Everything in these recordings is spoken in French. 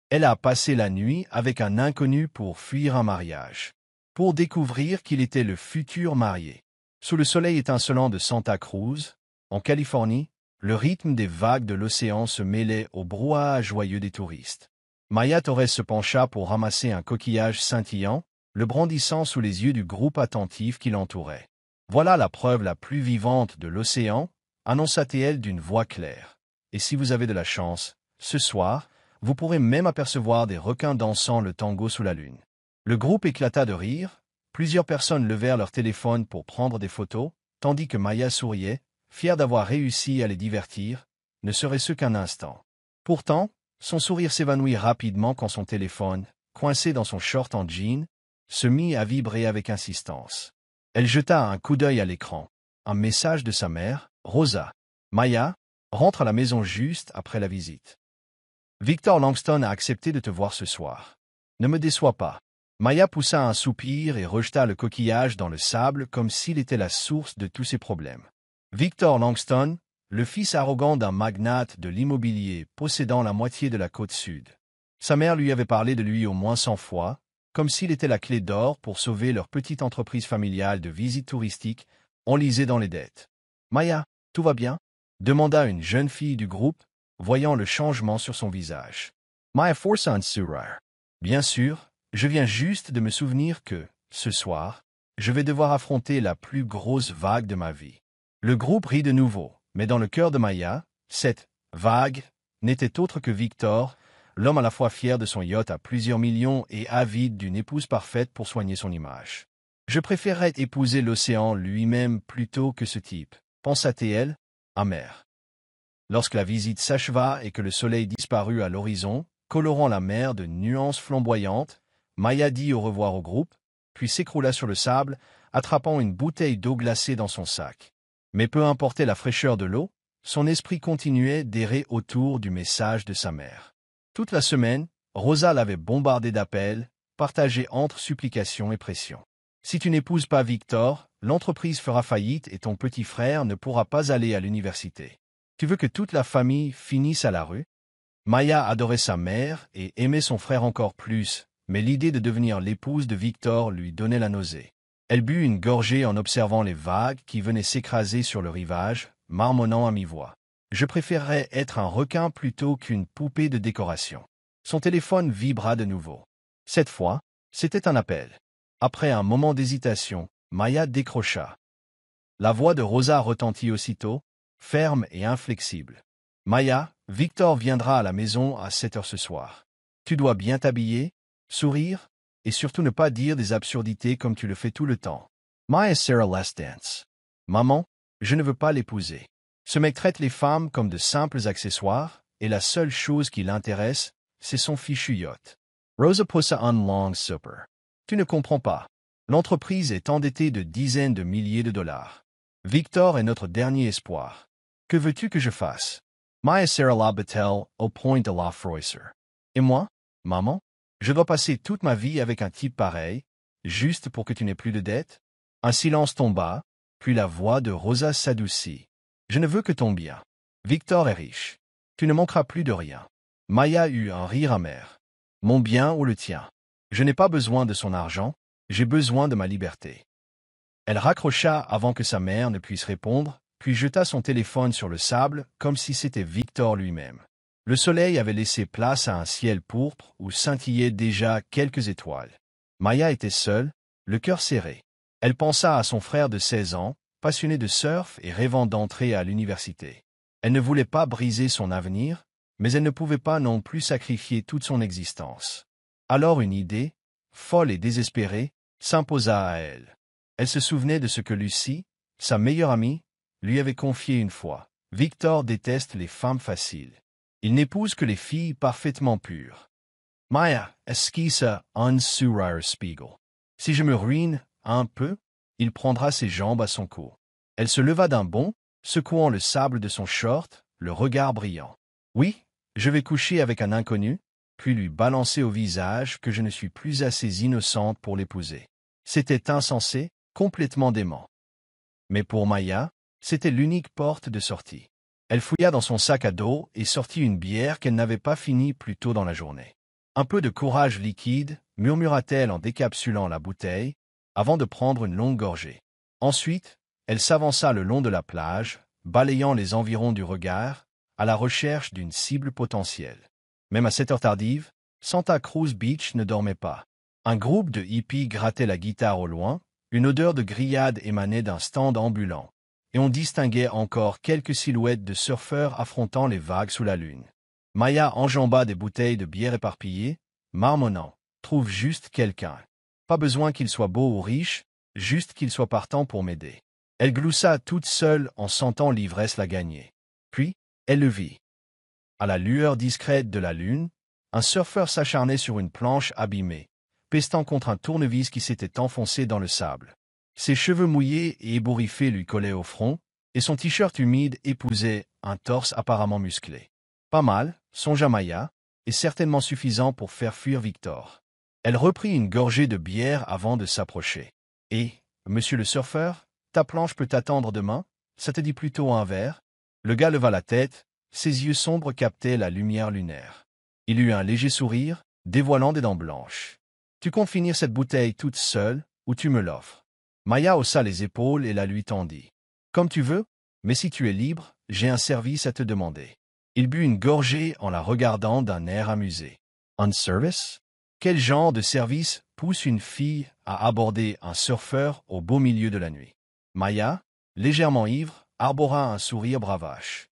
Elle a passé la nuit avec un inconnu pour fuir un mariage, pour découvrir qu'il était le futur marié. Sous le soleil étincelant de Santa Cruz, en Californie, le rythme des vagues de l'océan se mêlait au brouhaha joyeux des touristes. Maya Torres se pencha pour ramasser un coquillage scintillant, le brandissant sous les yeux du groupe attentif qui l'entourait. « Voilà la preuve la plus vivante de l'océan », annonça-t-elle d'une voix claire. « Et si vous avez de la chance, ce soir, vous pourrez même apercevoir des requins dansant le tango sous la lune. » Le groupe éclata de rire, plusieurs personnes levèrent leur téléphone pour prendre des photos, tandis que Maya souriait, fière d'avoir réussi à les divertir, ne serait-ce qu'un instant. Pourtant, son sourire s'évanouit rapidement quand son téléphone, coincé dans son short en jean, se mit à vibrer avec insistance. Elle jeta un coup d'œil à l'écran. Un message de sa mère, Rosa. « Maya, rentre à la maison juste après la visite. Victor Langston a accepté de te voir ce soir. Ne me déçois pas. » Maya poussa un soupir et rejeta le coquillage dans le sable comme s'il était la source de tous ses problèmes. Victor Langston, le fils arrogant d'un magnate de l'immobilier possédant la moitié de la côte sud. Sa mère lui avait parlé de lui au moins 100 fois, comme s'il était la clé d'or pour sauver leur petite entreprise familiale de visites touristiques enlisée dans les dettes. « Maya, tout va bien ?» demanda une jeune fille du groupe, voyant le changement sur son visage. Maya força un sourire. « Bien sûr, je viens juste de me souvenir que, ce soir, je vais devoir affronter la plus grosse vague de ma vie. » Le groupe rit de nouveau, mais dans le cœur de Maya, cette vague n'était autre que Victor, l'homme à la fois fier de son yacht à plusieurs millions et avide d'une épouse parfaite pour soigner son image. « Je préférerais épouser l'océan lui-même plutôt que ce type, » pensa-t-elle, amère. Lorsque la visite s'acheva et que le soleil disparut à l'horizon, colorant la mer de nuances flamboyantes, Maya dit au revoir au groupe, puis s'écroula sur le sable, attrapant une bouteille d'eau glacée dans son sac. Mais peu importait la fraîcheur de l'eau, son esprit continuait d'errer autour du message de sa mère. Toute la semaine, Rosa l'avait bombardé d'appels, partagés entre supplications et pressions. « Si tu n'épouses pas Victor, l'entreprise fera faillite et ton petit frère ne pourra pas aller à l'université. Tu veux que toute la famille finisse à la rue ?» Maya adorait sa mère et aimait son frère encore plus, mais l'idée de devenir l'épouse de Victor lui donnait la nausée. Elle but une gorgée en observant les vagues qui venaient s'écraser sur le rivage, marmonnant à mi-voix. « Je préférerais être un requin plutôt qu'une poupée de décoration. » Son téléphone vibra de nouveau. Cette fois, c'était un appel. Après un moment d'hésitation, Maya décrocha. La voix de Rosa retentit aussitôt, ferme et inflexible. « Maya, Victor viendra à la maison à 7 heures ce soir. Tu dois bien t'habiller, sourire, et surtout ne pas dire des absurdités comme tu le fais tout le temps. Maya Sarah Last Dance. Maman, je ne veux pas l'épouser. Ce mec traite les femmes comme de simples accessoires, et la seule chose qui l'intéresse, c'est son fichu yacht. » Rosa poussa un long soupir. « Tu ne comprends pas. L'entreprise est endettée de dizaines de milliers de dollars. Victor est notre dernier espoir. Que veux-tu que je fasse? » Maya Sarah la Battelle au point de la froisseur. « Et moi, maman? Je dois passer toute ma vie avec un type pareil, juste pour que tu n'aies plus de dettes? » Un silence tomba, puis la voix de Rosa s'adoucit. « Je ne veux que ton bien. Victor est riche. Tu ne manqueras plus de rien. » Maya eut un rire amer. « Mon bien ou le tien? Je n'ai pas besoin de son argent, j'ai besoin de ma liberté. » Elle raccrocha avant que sa mère ne puisse répondre, puis jeta son téléphone sur le sable comme si c'était Victor lui-même. Le soleil avait laissé place à un ciel pourpre où scintillaient déjà quelques étoiles. Maya était seule, le cœur serré. Elle pensa à son frère de 16 ans, passionné de surf et rêvant d'entrer à l'université. Elle ne voulait pas briser son avenir, mais elle ne pouvait pas non plus sacrifier toute son existence. Alors une idée, folle et désespérée, s'imposa à elle. Elle se souvenait de ce que Lucie, sa meilleure amie, lui avait confié une fois. « Victor déteste les femmes faciles. Il n'épouse que les filles parfaitement pures. » Maya esquissa un sourire Spiegel. « Si je me ruine un peu, il prendra ses jambes à son cou. » Elle se leva d'un bond, secouant le sable de son short, le regard brillant. « Oui, je vais coucher avec un inconnu, puis lui balancer au visage que je ne suis plus assez innocente pour l'épouser. » C'était insensé, complètement dément. Mais pour Maya, c'était l'unique porte de sortie. Elle fouilla dans son sac à dos et sortit une bière qu'elle n'avait pas finie plus tôt dans la journée. Un peu de courage liquide, murmura-t-elle en décapsulant la bouteille, avant de prendre une longue gorgée. Ensuite, elle s'avança le long de la plage, balayant les environs du regard, à la recherche d'une cible potentielle. Même à cette heure tardive, Santa Cruz Beach ne dormait pas. Un groupe de hippies grattait la guitare au loin, une odeur de grillade émanait d'un stand ambulant, et on distinguait encore quelques silhouettes de surfeurs affrontant les vagues sous la lune. Maya enjamba des bouteilles de bière éparpillées, marmonnant « Trouve juste quelqu'un. Pas besoin qu'il soit beau ou riche, juste qu'il soit partant pour m'aider. » Elle gloussa toute seule en sentant l'ivresse la gagner. Puis, elle le vit. À la lueur discrète de la lune, un surfeur s'acharnait sur une planche abîmée, pestant contre un tournevis qui s'était enfoncé dans le sable. Ses cheveux mouillés et ébouriffés lui collaient au front, et son t-shirt humide épousait un torse apparemment musclé. Pas mal, songea Maya, et certainement suffisant pour faire fuir Victor. Elle reprit une gorgée de bière avant de s'approcher. « Et, monsieur le surfeur, ta planche peut t'attendre demain? Ça te dit plutôt un verre ?» Le gars leva la tête, ses yeux sombres captaient la lumière lunaire. Il eut un léger sourire, dévoilant des dents blanches. « Tu comptes finir cette bouteille toute seule, ou tu me l'offres ?» Maya haussa les épaules et la lui tendit. « Comme tu veux, mais si tu es libre, j'ai un service à te demander. » Il but une gorgée en la regardant d'un air amusé. « Un service? Quel genre de service pousse une fille à aborder un surfeur au beau milieu de la nuit ?» Maya, légèrement ivre, arbora un sourire bravache.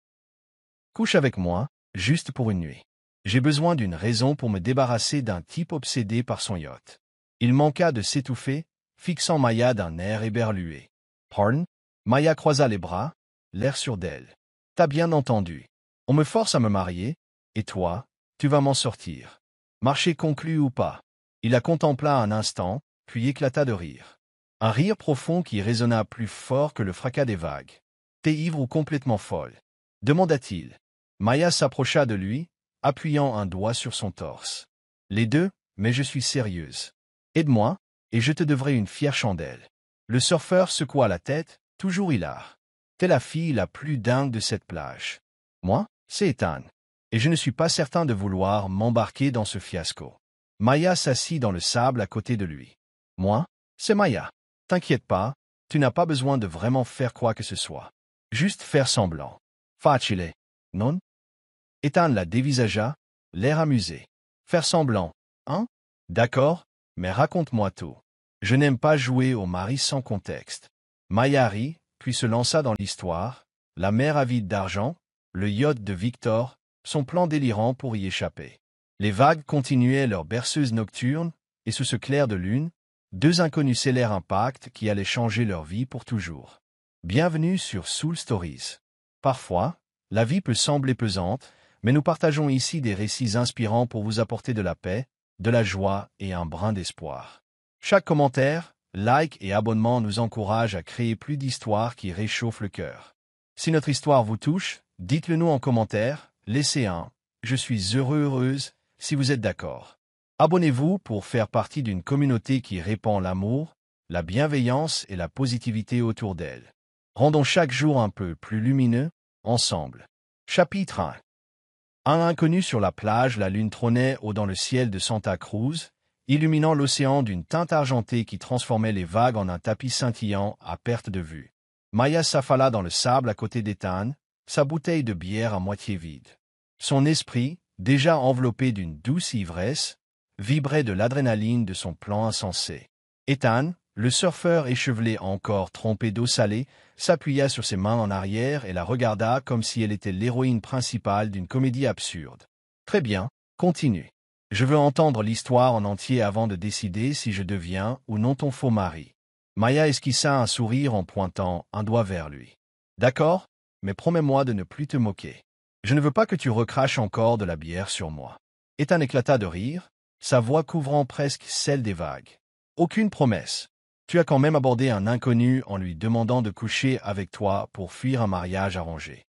« Couche avec moi, juste pour une nuit. J'ai besoin d'une raison pour me débarrasser d'un type obsédé par son yacht. » Il manqua de s'étouffer, fixant Maya d'un air éberlué. « Pardon ?» Maya croisa les bras, l'air sûr d'elle. « T'as bien entendu. On me force à me marier, et toi, tu vas m'en sortir. Marché conclu ou pas. » Il la contempla un instant, puis éclata de rire. Un rire profond qui résonna plus fort que le fracas des vagues. « T'es ivre ou complètement folle ?» demanda-t-il. Maya s'approcha de lui, appuyant un doigt sur son torse. « Les deux, mais je suis sérieuse. Aide-moi, et je te devrai une fière chandelle. » Le surfeur secoua la tête, toujours hilar. « T'es la fille la plus dingue de cette plage. Moi, c'est Ethan. Et je ne suis pas certain de vouloir m'embarquer dans ce fiasco. » Maya s'assit dans le sable à côté de lui. « Moi, c'est Maya. T'inquiète pas, tu n'as pas besoin de vraiment faire quoi que ce soit. Juste faire semblant. Facile, non ?» Ethan la dévisagea, l'air amusé. « Faire semblant, hein? D'accord, mais raconte-moi tout. Je n'aime pas jouer au mari sans contexte. » Maya rit, puis se lança dans l'histoire, la mer avide d'argent, le yacht de Victor, son plan délirant pour y échapper. Les vagues continuaient leur berceuse nocturne, et sous ce clair de lune, deux inconnus scellèrent un pacte qui allait changer leur vie pour toujours. Bienvenue sur Soul Stories. Parfois, la vie peut sembler pesante, mais nous partageons ici des récits inspirants pour vous apporter de la paix, de la joie et un brin d'espoir. Chaque commentaire, like et abonnement nous encourage à créer plus d'histoires qui réchauffent le cœur. Si notre histoire vous touche, dites-le nous en commentaire, laissez un « Je suis heureuse » si vous êtes d'accord. Abonnez-vous pour faire partie d'une communauté qui répand l'amour, la bienveillance et la positivité autour d'elle. Rendons chaque jour un peu plus lumineux, ensemble. Chapitre 1. Un inconnu sur la plage, la lune trônait haut dans le ciel de Santa Cruz, illuminant l'océan d'une teinte argentée qui transformait les vagues en un tapis scintillant à perte de vue. Maya s'affala dans le sable à côté d'Ethan, sa bouteille de bière à moitié vide. Son esprit, déjà enveloppé d'une douce ivresse, vibrait de l'adrénaline de son plan insensé. Ethan, le surfeur échevelé encore trempé d'eau salée, s'appuya sur ses mains en arrière et la regarda comme si elle était l'héroïne principale d'une comédie absurde. « Très bien, continue. Je veux entendre l'histoire en entier avant de décider si je deviens ou non ton faux mari. » Maya esquissa un sourire en pointant un doigt vers lui. « D'accord, mais promets-moi de ne plus te moquer. Je ne veux pas que tu recraches encore de la bière sur moi. » Ethan éclata de rire, sa voix couvrant presque celle des vagues. « Aucune promesse. Tu as quand même abordé un inconnu en lui demandant de coucher avec toi pour fuir un mariage arrangé.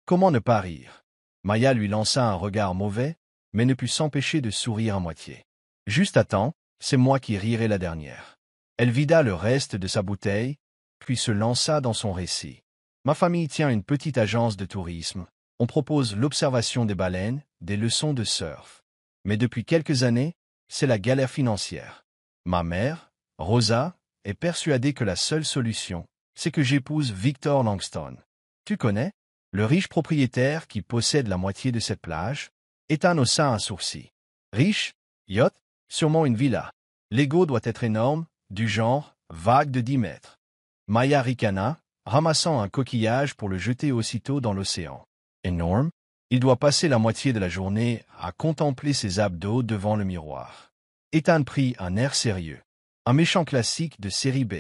Comment ne pas rire ?» Maya lui lança un regard mauvais, mais ne put s'empêcher de sourire à moitié. « Juste à temps, c'est moi qui rirai la dernière. » Elle vida le reste de sa bouteille, puis se lança dans son récit. « Ma famille tient une petite agence de tourisme. On propose l'observation des baleines, des leçons de surf. Mais depuis quelques années, c'est la galère financière. Ma mère, Rosa, est persuadée que la seule solution, c'est que j'épouse Victor Langston. Tu connais? Le riche propriétaire qui possède la moitié de cette plage? Ethan haussa un sourcil. Riche? Yacht? Sûrement une villa. L'ego doit être énorme, du genre, vague de 10 mètres. Maya ricana, ramassant un coquillage pour le jeter aussitôt dans l'océan. Énorme? Il doit passer la moitié de la journée à contempler ses abdos devant le miroir. Ethan prit un air sérieux. Un méchant classique de série B.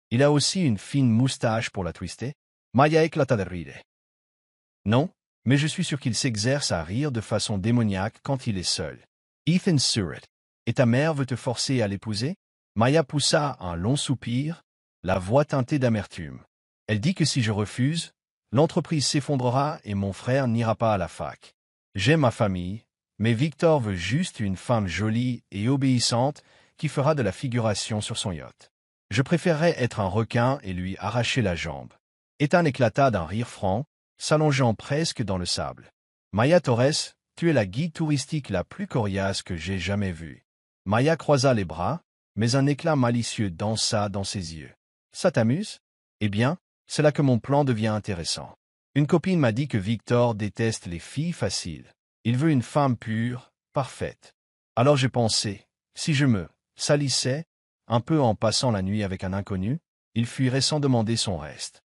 Il a aussi une fine moustache pour la twister. Maya éclata de rire. Non, mais je suis sûr qu'il s'exerce à rire de façon démoniaque quand il est seul. Ethan Surratt. Et ta mère veut te forcer à l'épouser? Maya poussa un long soupir, la voix teintée d'amertume. Elle dit que si je refuse, l'entreprise s'effondrera et mon frère n'ira pas à la fac. J'aime ma famille, mais Victor veut juste une femme jolie et obéissante qui fera de la figuration sur son yacht. Je préférerais être un requin et lui arracher la jambe. Ethan éclata d'un rire franc, s'allongeant presque dans le sable. Maya Torres, tu es la guide touristique la plus coriace que j'ai jamais vue. Maya croisa les bras, mais un éclat malicieux dansa dans ses yeux. Ça t'amuse? Eh bien, c'est là que mon plan devient intéressant. Une copine m'a dit que Victor déteste les filles faciles. Il veut une femme pure, parfaite. Alors j'ai pensé, si je me salissais, un peu en passant la nuit avec un inconnu, il fuirait sans demander son reste.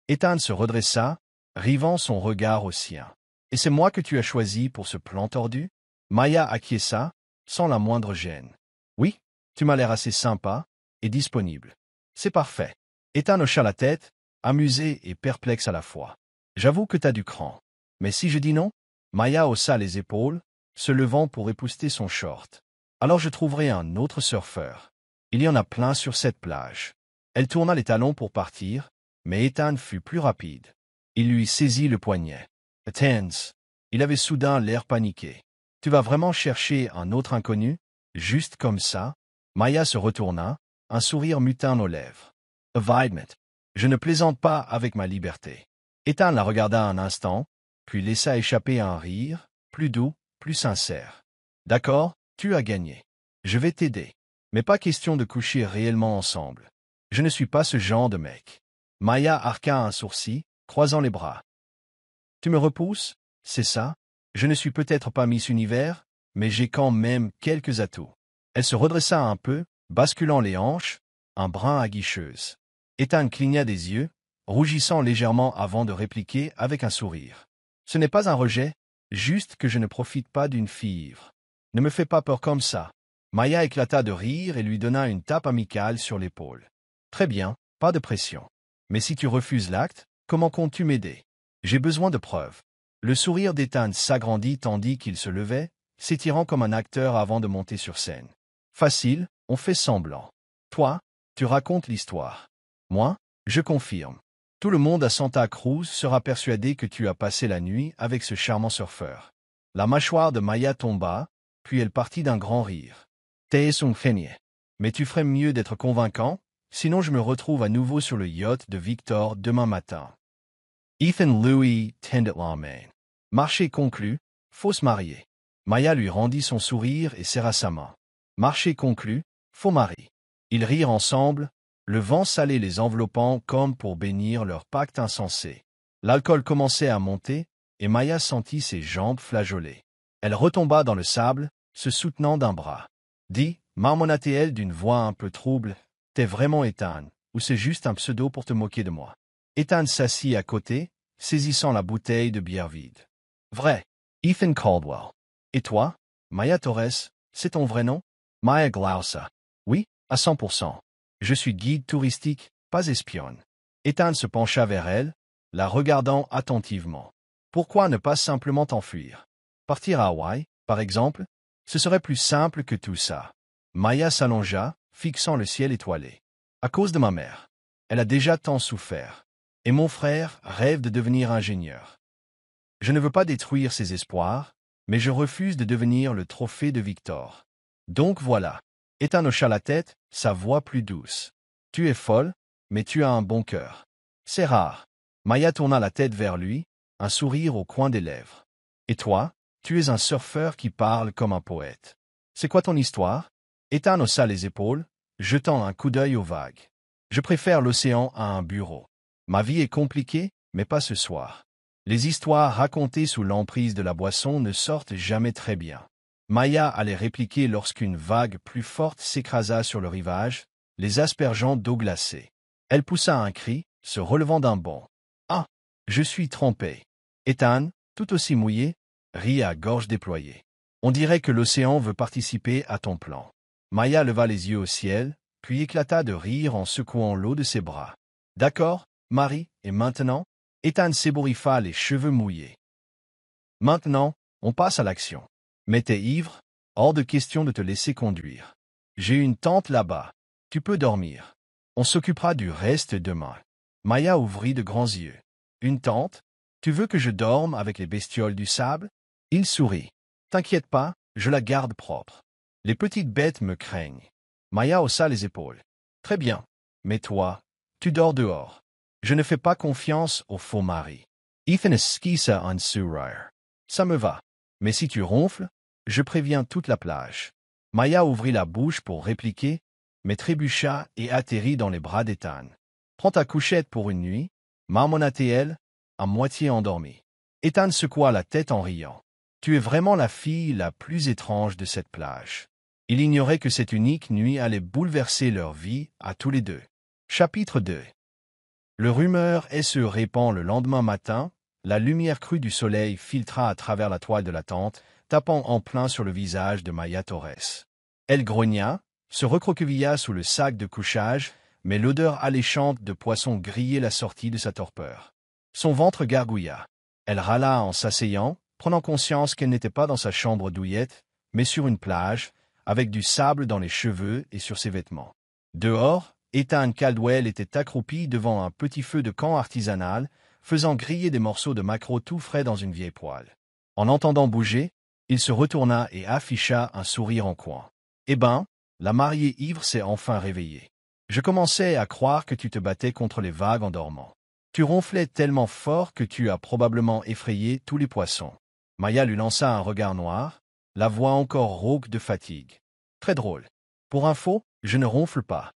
Ethan se redressa, rivant son regard au sien. Et c'est moi que tu as choisi pour ce plan tordu? Maya acquiesça, sans la moindre gêne. Oui, tu m'as l'air assez sympa et disponible. C'est parfait. Ethan hocha la tête, amusé et perplexe à la fois. J'avoue que t'as du cran. Mais si je dis non? Maya haussa les épaules, se levant pour épousseter son short. Alors je trouverai un autre surfeur. Il y en a plein sur cette plage. Elle tourna les talons pour partir, mais Ethan fut plus rapide. Il lui saisit le poignet. Attends. Il avait soudain l'air paniqué. Tu vas vraiment chercher un autre inconnu? Juste comme ça? Maya se retourna, un sourire mutin aux lèvres. Évidemment. Je ne plaisante pas avec ma liberté. Ethan la regarda un instant, puis laissa échapper un rire, plus doux, plus sincère. D'accord, tu as gagné. Je vais t'aider. Mais pas question de coucher réellement ensemble. Je ne suis pas ce genre de mec. Maya arqua un sourcil, croisant les bras. Tu me repousses? C'est ça? Je ne suis peut-être pas Miss Univers, mais j'ai quand même quelques atouts. Elle se redressa un peu, basculant les hanches, un brin aguicheuse. Ethan cligna des yeux, rougissant légèrement avant de répliquer avec un sourire. Ce n'est pas un rejet, juste que je ne profite pas d'une fille ivre. Ne me fais pas peur comme ça. Maya éclata de rire et lui donna une tape amicale sur l'épaule. Très bien, pas de pression. Mais si tu refuses l'acte, comment comptes-tu m'aider? J'ai besoin de preuves. Le sourire d'Ethan s'agrandit tandis qu'il se levait, s'étirant comme un acteur avant de monter sur scène. Facile, on fait semblant. Toi, tu racontes l'histoire. Moi, je confirme. Tout le monde à Santa Cruz sera persuadé que tu as passé la nuit avec ce charmant surfeur. La mâchoire de Maya tomba, puis elle partit d'un grand rire. T'es son feignet. Mais tu ferais mieux d'être convaincant, sinon je me retrouve à nouveau sur le yacht de Victor demain matin. Ethan Louis tendit la main. Marché conclu, faut se marier. Maya lui rendit son sourire et serra sa main. Marché conclu, faux mari. Ils rirent ensemble, le vent salé les enveloppant comme pour bénir leur pacte insensé. L'alcool commençait à monter, et Maya sentit ses jambes flageoler. Elle retomba dans le sable, se soutenant d'un bras. Dis, marmonna-t-elle d'une voix un peu trouble, t'es vraiment Ethan, ou c'est juste un pseudo pour te moquer de moi? Ethan s'assit à côté, saisissant la bouteille de bière vide. Vrai. Ethan Caldwell. Et toi? Maya Torres, c'est ton vrai nom? Maya Glausa. Oui, à 100%. Je suis guide touristique, pas espionne. Ethan se pencha vers elle, la regardant attentivement. Pourquoi ne pas simplement t'enfuir? Partir à Hawaï, par exemple? Ce serait plus simple que tout ça. Maya s'allongea, fixant le ciel étoilé. À cause de ma mère. Elle a déjà tant souffert. Et mon frère rêve de devenir ingénieur. Je ne veux pas détruire ses espoirs, mais je refuse de devenir le trophée de Victor. Donc voilà. Ethan hocha la tête, sa voix plus douce. Tu es folle, mais tu as un bon cœur. C'est rare. Maya tourna la tête vers lui, un sourire au coin des lèvres. Et toi, Tu es un surfeur qui parle comme un poète. C'est quoi ton histoire? Ethan haussa les épaules, jetant un coup d'œil aux vagues. Je préfère l'océan à un bureau. Ma vie est compliquée, mais pas ce soir. Les histoires racontées sous l'emprise de la boisson ne sortent jamais très bien. Maya allait répliquer lorsqu'une vague plus forte s'écrasa sur le rivage, les aspergeant d'eau glacée. Elle poussa un cri, se relevant d'un bond. « Ah! Je suis trempé. » Ethan, tout aussi mouillé, rit à gorge déployée. « On dirait que l'océan veut participer à ton plan. » Maya leva les yeux au ciel, puis éclata de rire en secouant l'eau de ses bras. « D'accord, Marie, et maintenant ?» Ethan s'ébouriffa les cheveux mouillés. « Maintenant, on passe à l'action. Mais t'es ivre, hors de question de te laisser conduire. J'ai une tente là-bas. Tu peux dormir. On s'occupera du reste demain. » Maya ouvrit de grands yeux. « Une tente? Tu veux que je dorme avec les bestioles du sable? » Il sourit. « T'inquiète pas, je la garde propre. Les petites bêtes me craignent. » Maya haussa les épaules. « Très bien. Mais toi, tu dors dehors. Je ne fais pas confiance aux faux maris. » Ethan esquissa un sourire. « Ça me va. Mais si tu ronfles, je préviens toute la plage. » Maya ouvrit la bouche pour répliquer, mais trébucha et atterrit dans les bras d'Ethan. « Prends ta couchette pour une nuit, » marmonna-t-elle, à moitié endormie. Ethan secoua la tête en riant. « Tu es vraiment la fille la plus étrange de cette plage. » Il ignorait que cette unique nuit allait bouleverser leur vie à tous les deux. Chapitre 2. Le rumeur se répand le lendemain matin. La lumière crue du soleil filtra à travers la toile de la tente, tapant en plein sur le visage de Maya Torres. Elle grogna, se recroquevilla sous le sac de couchage, mais l'odeur alléchante de poisson grillé la sortit de sa torpeur. Son ventre gargouilla. Elle râla en s'asseyant, prenant conscience qu'elle n'était pas dans sa chambre douillette, mais sur une plage, avec du sable dans les cheveux et sur ses vêtements. Dehors, Ethan Caldwell était accroupi devant un petit feu de camp artisanal, faisant griller des morceaux de maquereau tout frais dans une vieille poêle. En entendant bouger, il se retourna et afficha un sourire en coin. « Eh ben, la mariée ivre s'est enfin réveillée. Je commençais à croire que tu te battais contre les vagues en dormant. Tu ronflais tellement fort que tu as probablement effrayé tous les poissons. » Maya lui lança un regard noir, la voix encore rauque de fatigue. « Très drôle. Pour info, je ne ronfle pas. »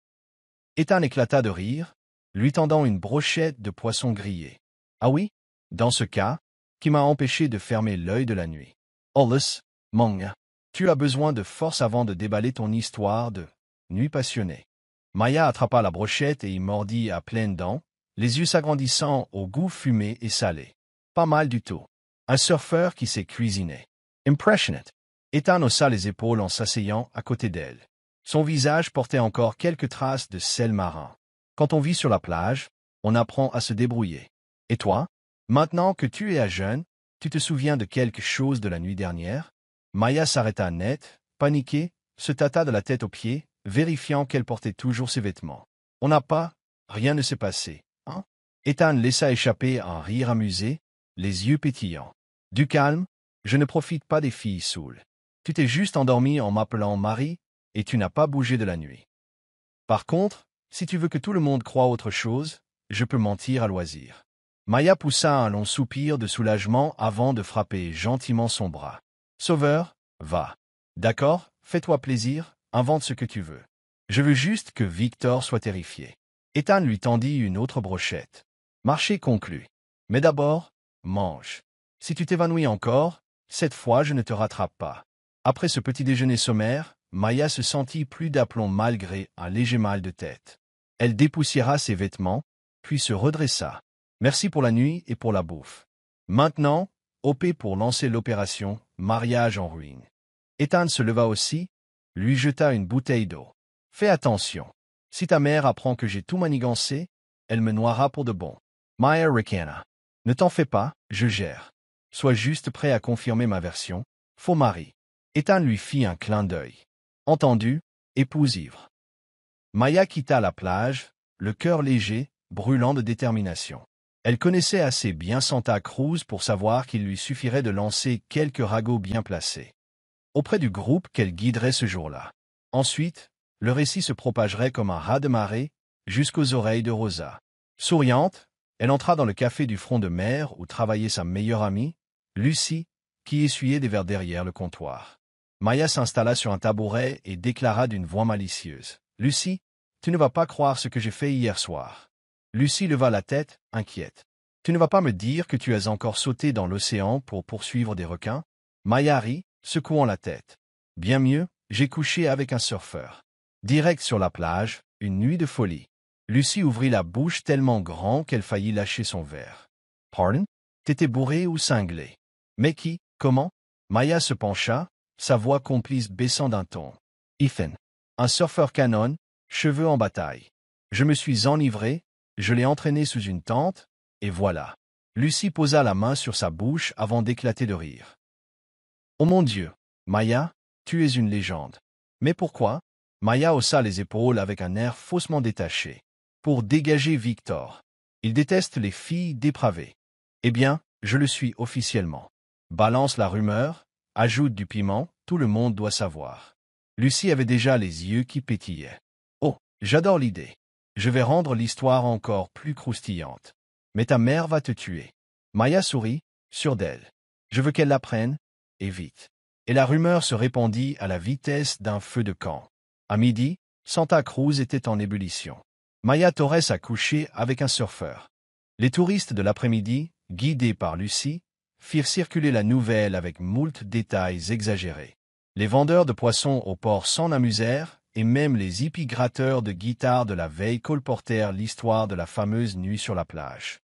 Ethan éclata de rire, lui tendant une brochette de poisson grillé. « Ah oui? Dans ce cas, qui m'a empêché de fermer l'œil de la nuit. Hollis, Manga, tu as besoin de force avant de déballer ton histoire de nuit passionnée. » Maya attrapa la brochette et y mordit à pleines dents, les yeux s'agrandissant au goût fumé et salé. Pas mal du tout. Un surfeur qui sait cuisiner. Impressionnant. Ethan haussa les épaules en s'asseyant à côté d'elle. Son visage portait encore quelques traces de sel marin. Quand on vit sur la plage, on apprend à se débrouiller. Et toi, maintenant que tu es à jeun, tu te souviens de quelque chose de la nuit dernière? Maya s'arrêta net, paniquée, se tâta de la tête aux pieds, vérifiant qu'elle portait toujours ses vêtements. On n'a pas, rien ne s'est passé, hein? Ethan laissa échapper un rire amusé, les yeux pétillants. Du calme, je ne profite pas des filles saoules. Tu t'es juste endormi en m'appelant Marie, et tu n'as pas bougé de la nuit. Par contre, si tu veux que tout le monde croie autre chose, je peux mentir à loisir. Maya poussa un long soupir de soulagement avant de frapper gentiment son bras. Sauveur, va. D'accord, fais-toi plaisir, invente ce que tu veux. Je veux juste que Victor soit terrifié. Ethan lui tendit une autre brochette. Marché conclu. Mais d'abord, mange. Si tu t'évanouis encore, cette fois je ne te rattrape pas. Après ce petit déjeuner sommaire, Maya se sentit plus d'aplomb malgré un léger mal de tête. Elle dépoussiéra ses vêtements, puis se redressa. Merci pour la nuit et pour la bouffe. Maintenant, OP pour lancer l'opération mariage en ruine. Ethan se leva aussi, lui jeta une bouteille d'eau. Fais attention. Si ta mère apprend que j'ai tout manigancé, elle me noiera pour de bon. Maya ricana. Ne t'en fais pas, je gère. Sois juste prêt à confirmer ma version. Faux mari. Ethan lui fit un clin d'œil. Entendu, épouse ivre. Maya quitta la plage, le cœur léger, brûlant de détermination. Elle connaissait assez bien Santa Cruz pour savoir qu'il lui suffirait de lancer quelques ragots bien placés. Auprès du groupe qu'elle guiderait ce jour-là. Ensuite, le récit se propagerait comme un raz de marée, jusqu'aux oreilles de Rosa. Souriante, elle entra dans le café du front de mer où travaillait sa meilleure amie, Lucie, qui essuyait des verres derrière le comptoir. Maya s'installa sur un tabouret et déclara d'une voix malicieuse. « Lucie, tu ne vas pas croire ce que j'ai fait hier soir. » Lucie leva la tête, inquiète. « Tu ne vas pas me dire que tu as encore sauté dans l'océan pour poursuivre des requins ?» Maya rit, secouant la tête. « Bien mieux, j'ai couché avec un surfeur. Direct sur la plage, une nuit de folie. » Lucie ouvrit la bouche tellement grand qu'elle faillit lâcher son verre. « Pardon? T'étais bourré ou cinglé? »« Mais qui? Comment ?» Maya se pencha, sa voix complice baissant d'un ton. « Ethan. Un surfeur canon, cheveux en bataille. Je me suis enivré, je l'ai entraîné sous une tente, et voilà. » Lucie posa la main sur sa bouche avant d'éclater de rire. « Oh mon Dieu, Maya, tu es une légende. »« Mais pourquoi ?» Maya haussa les épaules avec un air faussement détaché. « Pour dégager Victor. Il déteste les filles dépravées. »« Eh bien, je le suis officiellement. » Balance la rumeur, ajoute du piment, tout le monde doit savoir. Lucie avait déjà les yeux qui pétillaient. « Oh, j'adore l'idée. Je vais rendre l'histoire encore plus croustillante. Mais ta mère va te tuer. » Maya sourit, sûre d'elle. « Je veux qu'elle l'apprenne, et vite. » Et la rumeur se répandit à la vitesse d'un feu de camp. À midi, Santa Cruz était en ébullition. Maya Torres a couché avec un surfeur. Les touristes de l'après-midi, guidés par Lucie, firent circuler la nouvelle avec moult détails exagérés. Les vendeurs de poissons au port s'en amusèrent, et même les hippies gratteurs de guitare de la veille colportèrent l'histoire de la fameuse nuit sur la plage.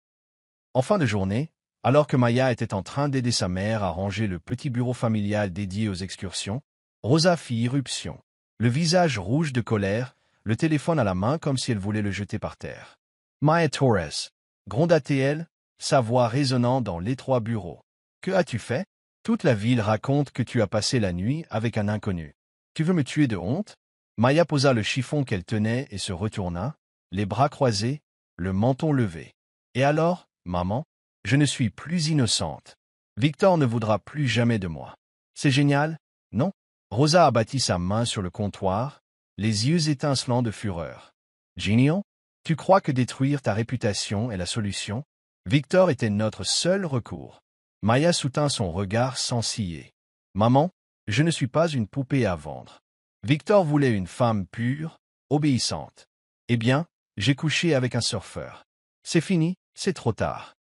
En fin de journée, alors que Maya était en train d'aider sa mère à ranger le petit bureau familial dédié aux excursions, Rosa fit irruption. Le visage rouge de colère, le téléphone à la main comme si elle voulait le jeter par terre. « Maya Torres » gronda-t-elle, sa voix résonnant dans l'étroit bureau. « Que as-tu fait? Toute la ville raconte que tu as passé la nuit avec un inconnu. Tu veux me tuer de honte ?» Maya posa le chiffon qu'elle tenait et se retourna, les bras croisés, le menton levé. « Et alors, maman? Je ne suis plus innocente. Victor ne voudra plus jamais de moi. C'est génial, non ?» Rosa abattit sa main sur le comptoir, les yeux étincelants de fureur. « Génial? Tu crois que détruire ta réputation est la solution? Victor était notre seul recours. » Maya soutint son regard sans ciller. « Maman, je ne suis pas une poupée à vendre. Victor voulait une femme pure, obéissante. Eh bien, j'ai couché avec un surfeur. C'est fini, c'est trop tard. »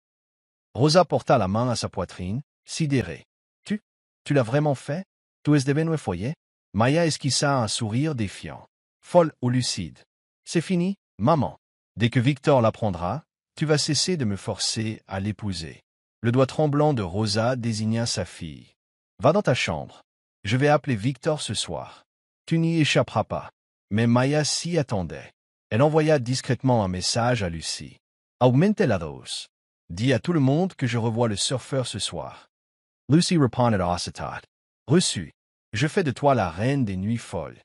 Rosa porta la main à sa poitrine, sidérée. « Tu l'as vraiment fait? Tu es devenu foyer ?» Maya esquissa un sourire défiant. Folle ou lucide. « C'est fini, maman. Dès que Victor l'apprendra, tu vas cesser de me forcer à l'épouser. » Le doigt tremblant de Rosa désigna sa fille. « Va dans ta chambre. Je vais appeler Victor ce soir. Tu n'y échapperas pas. » Mais Maya s'y attendait. Elle envoya discrètement un message à Lucie. « Aumente la dose. Dis à tout le monde que je revois le surfeur ce soir. » Lucie répondit aussitôt. « Reçu. Je fais de toi la reine des nuits folles. »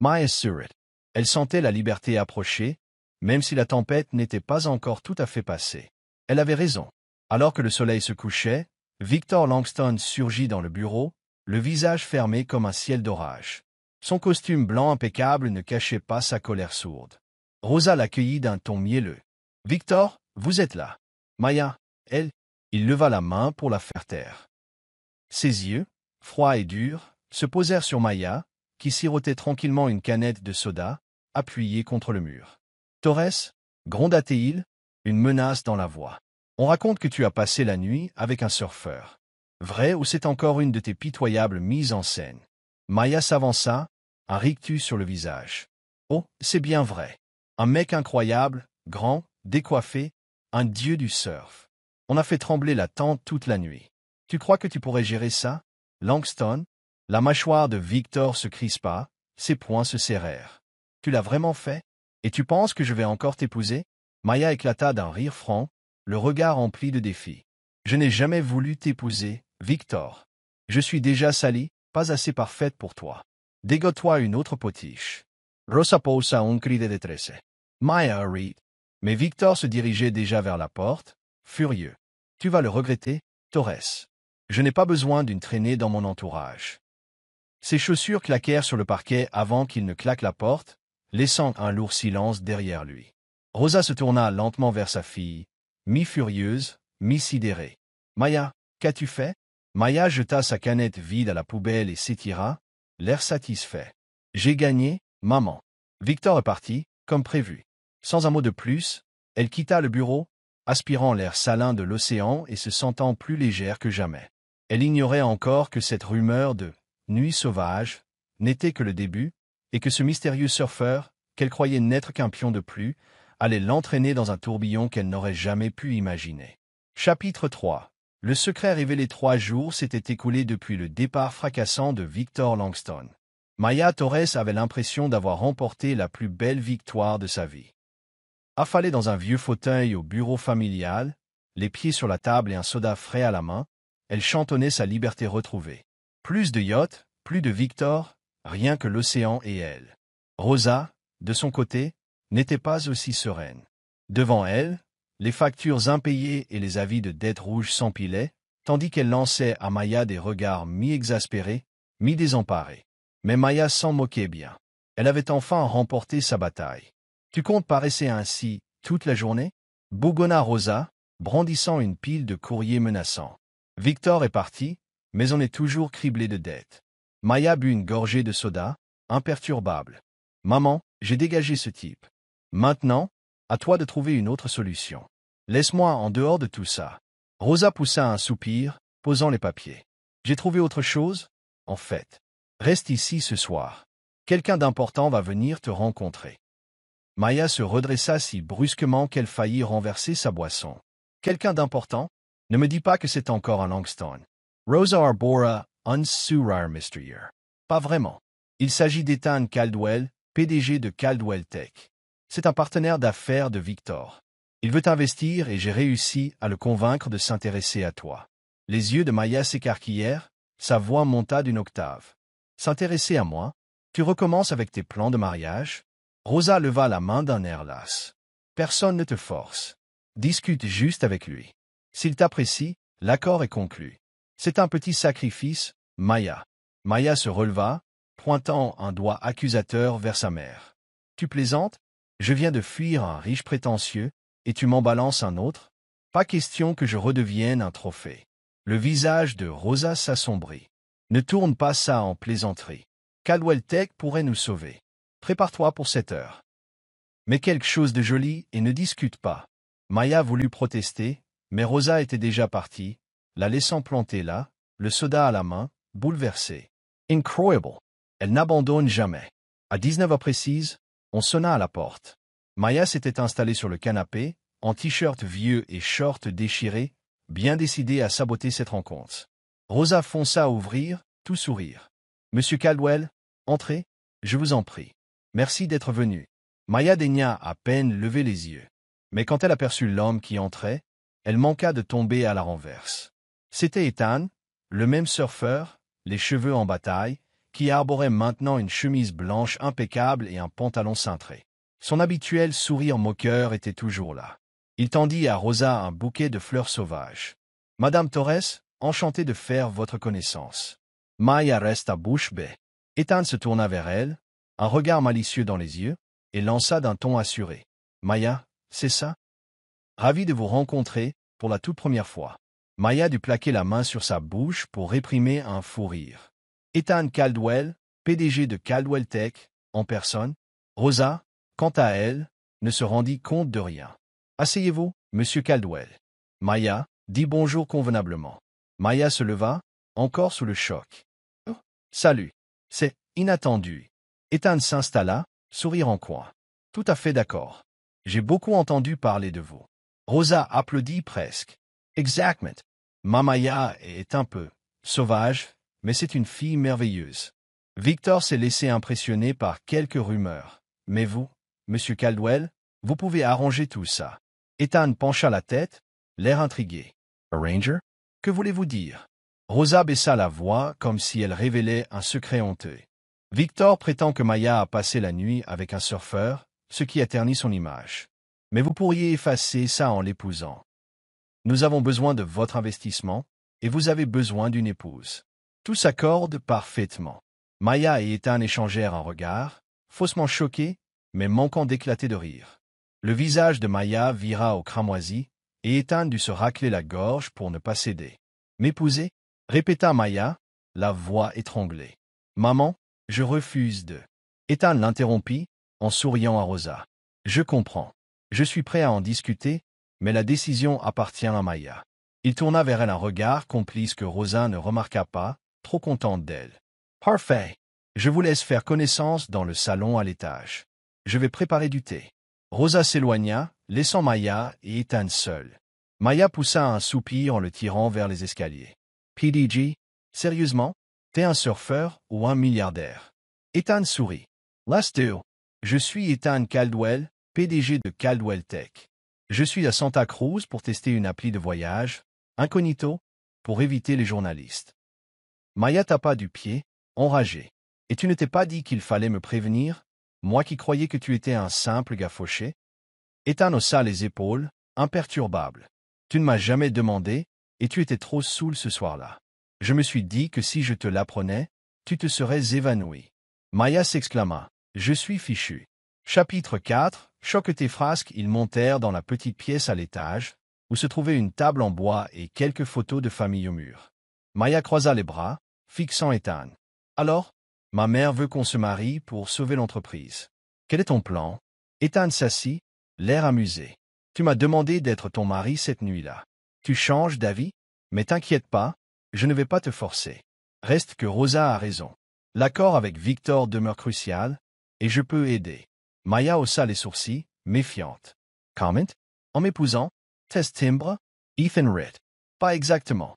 Maya sourit. Elle sentait la liberté approcher, même si la tempête n'était pas encore tout à fait passée. Elle avait raison. Alors que le soleil se couchait, Victor Langston surgit dans le bureau, le visage fermé comme un ciel d'orage. Son costume blanc impeccable ne cachait pas sa colère sourde. Rosa l'accueillit d'un ton mielleux. « Victor, vous êtes là. » Maya, il leva la main pour la faire taire. Ses yeux, froids et durs, se posèrent sur Maya, qui sirotait tranquillement une canette de soda, appuyée contre le mur. « Torres » gronda-t-il, une menace dans la voix. « On raconte que tu as passé la nuit avec un surfeur. Vrai ou c'est encore une de tes pitoyables mises en scène ?» Maya s'avança, un rictus sur le visage. « Oh, c'est bien vrai. Un mec incroyable, grand, décoiffé, un dieu du surf. On a fait trembler la tente toute la nuit. Tu crois que tu pourrais gérer ça, Langston ?» La mâchoire de Victor se crispa, ses poings se serrèrent. « Tu l'as vraiment fait? Et tu penses que je vais encore t'épouser ?» Maya éclata d'un rire franc, le regard empli de défi. « Je n'ai jamais voulu t'épouser, Victor. Je suis déjà salie, pas assez parfaite pour toi. Dégote-toi une autre potiche. » Rosa poussa un cri de détresse. Maya rit. Mais Victor se dirigeait déjà vers la porte, furieux. « Tu vas le regretter, Torres. Je n'ai pas besoin d'une traînée dans mon entourage. » Ses chaussures claquèrent sur le parquet avant qu'il ne claque la porte, laissant un lourd silence derrière lui. Rosa se tourna lentement vers sa fille, mi-furieuse, mi-sidérée. « Maya, qu'as-tu fait? Maya jeta sa canette vide à la poubelle et s'étira, l'air satisfait. J'ai gagné, maman. Victor est parti, comme prévu. Sans un mot de plus, elle quitta le bureau, aspirant l'air salin de l'océan et se sentant plus légère que jamais. Elle ignorait encore que cette rumeur de « nuit sauvage » n'était que le début, et que ce mystérieux surfeur, qu'elle croyait n'être qu'un pion de plus, allait l'entraîner dans un tourbillon qu'elle n'aurait jamais pu imaginer. Chapitre 3. Le secret révélé. 3 jours s'étaient écoulés depuis le départ fracassant de Victor Langston. Maya Torres avait l'impression d'avoir remporté la plus belle victoire de sa vie. Affalée dans un vieux fauteuil au bureau familial, les pieds sur la table et un soda frais à la main, elle chantonnait sa liberté retrouvée. Plus de yachts, plus de Victor, rien que l'océan et elle. Rosa, de son côté, n'était pas aussi sereine. Devant elle, les factures impayées et les avis de dettes rouges s'empilaient, tandis qu'elle lançait à Maya des regards mi-exaspérés, mi-désemparés. Mais Maya s'en moquait bien. Elle avait enfin remporté sa bataille. « Tu comptes pas rester ainsi toute la journée ?» bougonna Rosa, brandissant une pile de courriers menaçants. Victor est parti, mais on est toujours criblé de dettes. Maya but une gorgée de soda, imperturbable. « Maman, j'ai dégagé ce type. Maintenant, à toi de trouver une autre solution. Laisse-moi en dehors de tout ça. » Rosa poussa un soupir, posant les papiers. « J'ai trouvé autre chose, en fait. Reste ici ce soir. Quelqu'un d'important va venir te rencontrer. » Maya se redressa si brusquement qu'elle faillit renverser sa boisson. « Quelqu'un d'important? Ne me dis pas que c'est encore un Langston. Rosa Arbora, unsurar Mr. Pas vraiment. Il s'agit d'Ethan Caldwell, PDG de Caldwell Tech. C'est un partenaire d'affaires de Victor. Il veut investir et j'ai réussi à le convaincre de s'intéresser à toi. » Les yeux de Maya s'écarquillèrent, sa voix monta d'une octave. « S'intéresser à moi? Tu recommences avec tes plans de mariage? » Rosa leva la main d'un air las. « Personne ne te force. Discute juste avec lui. S'il t'apprécie, l'accord est conclu. C'est un petit sacrifice, Maya. » Maya se releva, pointant un doigt accusateur vers sa mère. « Tu plaisantes? Je viens de fuir un riche prétentieux, et tu m'en balances un autre? Pas question que je redevienne un trophée. » Le visage de Rosa s'assombrit. « Ne tourne pas ça en plaisanterie. Caldwell Tech pourrait nous sauver. Prépare-toi pour cette heure. » Mais quelque chose de joli et ne discute pas. Maya voulut protester, mais Rosa était déjà partie, la laissant planter là, le soda à la main, bouleversée. Incroyable. Elle n'abandonne jamais. À 19h précise, on sonna à la porte. Maya s'était installée sur le canapé, en t-shirt vieux et short déchiré, bien décidée à saboter cette rencontre. Rosa fonça ouvrir, tout sourire. « Monsieur Caldwell, entrez, je vous en prie. Merci d'être venu. » Maya daigna à peine lever les yeux. Mais quand elle aperçut l'homme qui entrait, elle manqua de tomber à la renverse. C'était Ethan, le même surfeur, les cheveux en bataille, qui arborait maintenant une chemise blanche impeccable et un pantalon cintré. Son habituel sourire moqueur était toujours là. Il tendit à Rosa un bouquet de fleurs sauvages. « Madame Torres, enchanté de faire votre connaissance. » Maya resta bouche bée. Ethan se tourna vers elle, un regard malicieux dans les yeux, et lança d'un ton assuré. « Maya, c'est ça? Ravi de vous rencontrer, pour la toute première fois. » Maya dut plaquer la main sur sa bouche pour réprimer un fou rire. Ethan Caldwell, PDG de Caldwell Tech, en personne. Rosa, quant à elle, ne se rendit compte de rien. « Asseyez-vous, monsieur Caldwell. » Maya dit bonjour convenablement. Maya se leva, encore sous le choc. « Oh, salut. C'est inattendu. » Ethan s'installa, sourire en coin. « Tout à fait d'accord. J'ai beaucoup entendu parler de vous. » Rosa applaudit presque. « Exactement. Ma Maya est un peu sauvage, mais c'est une fille merveilleuse. » Victor s'est laissé impressionner par quelques rumeurs. Mais vous, monsieur Caldwell, vous pouvez arranger tout ça. Ethan pencha la tête, l'air intrigué. « Arranger? Que voulez-vous dire ?» Rosa baissa la voix comme si elle révélait un secret honteux. « Victor prétend que Maya a passé la nuit avec un surfeur, ce qui a terni son image. Mais vous pourriez effacer ça en l'épousant. Nous avons besoin de votre investissement, et vous avez besoin d'une épouse. » Tout s'accorde parfaitement. Maya et Ethan échangèrent un regard, faussement choqués, mais manquant d'éclater de rire. Le visage de Maya vira au cramoisi, et Ethan dut se racler la gorge pour ne pas céder. « M'épouser? répéta Maya, la voix étranglée. Maman, je refuse de. Ethan l'interrompit, en souriant à Rosa. Je comprends. Je suis prêt à en discuter, mais la décision appartient à Maya. Il tourna vers elle un regard complice que Rosa ne remarqua pas, trop contente d'elle. Parfait. Je vous laisse faire connaissance dans le salon à l'étage. Je vais préparer du thé. Rosa s'éloigna, laissant Maya et Ethan seuls. Maya poussa un soupir en le tirant vers les escaliers. PDG, sérieusement, t'es un surfeur ou un milliardaire? Ethan sourit. Let's do. Je suis Ethan Caldwell, PDG de Caldwell Tech. Je suis à Santa Cruz pour tester une appli de voyage, incognito, pour éviter les journalistes. Maya tapa du pied, enragée. Et tu ne t'es pas dit qu'il fallait me prévenir, moi qui croyais que tu étais un simple gars fauché? Ethan haussa les épaules, imperturbable. Tu ne m'as jamais demandé, et tu étais trop saoul ce soir-là. Je me suis dit que si je te l'apprenais, tu te serais évanoui. Maya s'exclama. Je suis fichu. Chapitre 4. Choc tes frasques. Ils montèrent dans la petite pièce à l'étage, où se trouvait une table en bois et quelques photos de famille au mur. Maya croisa les bras, fixant Ethan. Alors, ma mère veut qu'on se marie pour sauver l'entreprise. Quel est ton plan? Ethan s'assit, l'air amusé. Tu m'as demandé d'être ton mari cette nuit-là. Tu changes d'avis? Mais t'inquiète pas, je ne vais pas te forcer. Reste que Rosa a raison. L'accord avec Victor demeure crucial, et je peux aider. Maya haussa les sourcils, méfiante. Comment? En m'épousant? Test timbre? Ethan Ritt. Pas exactement.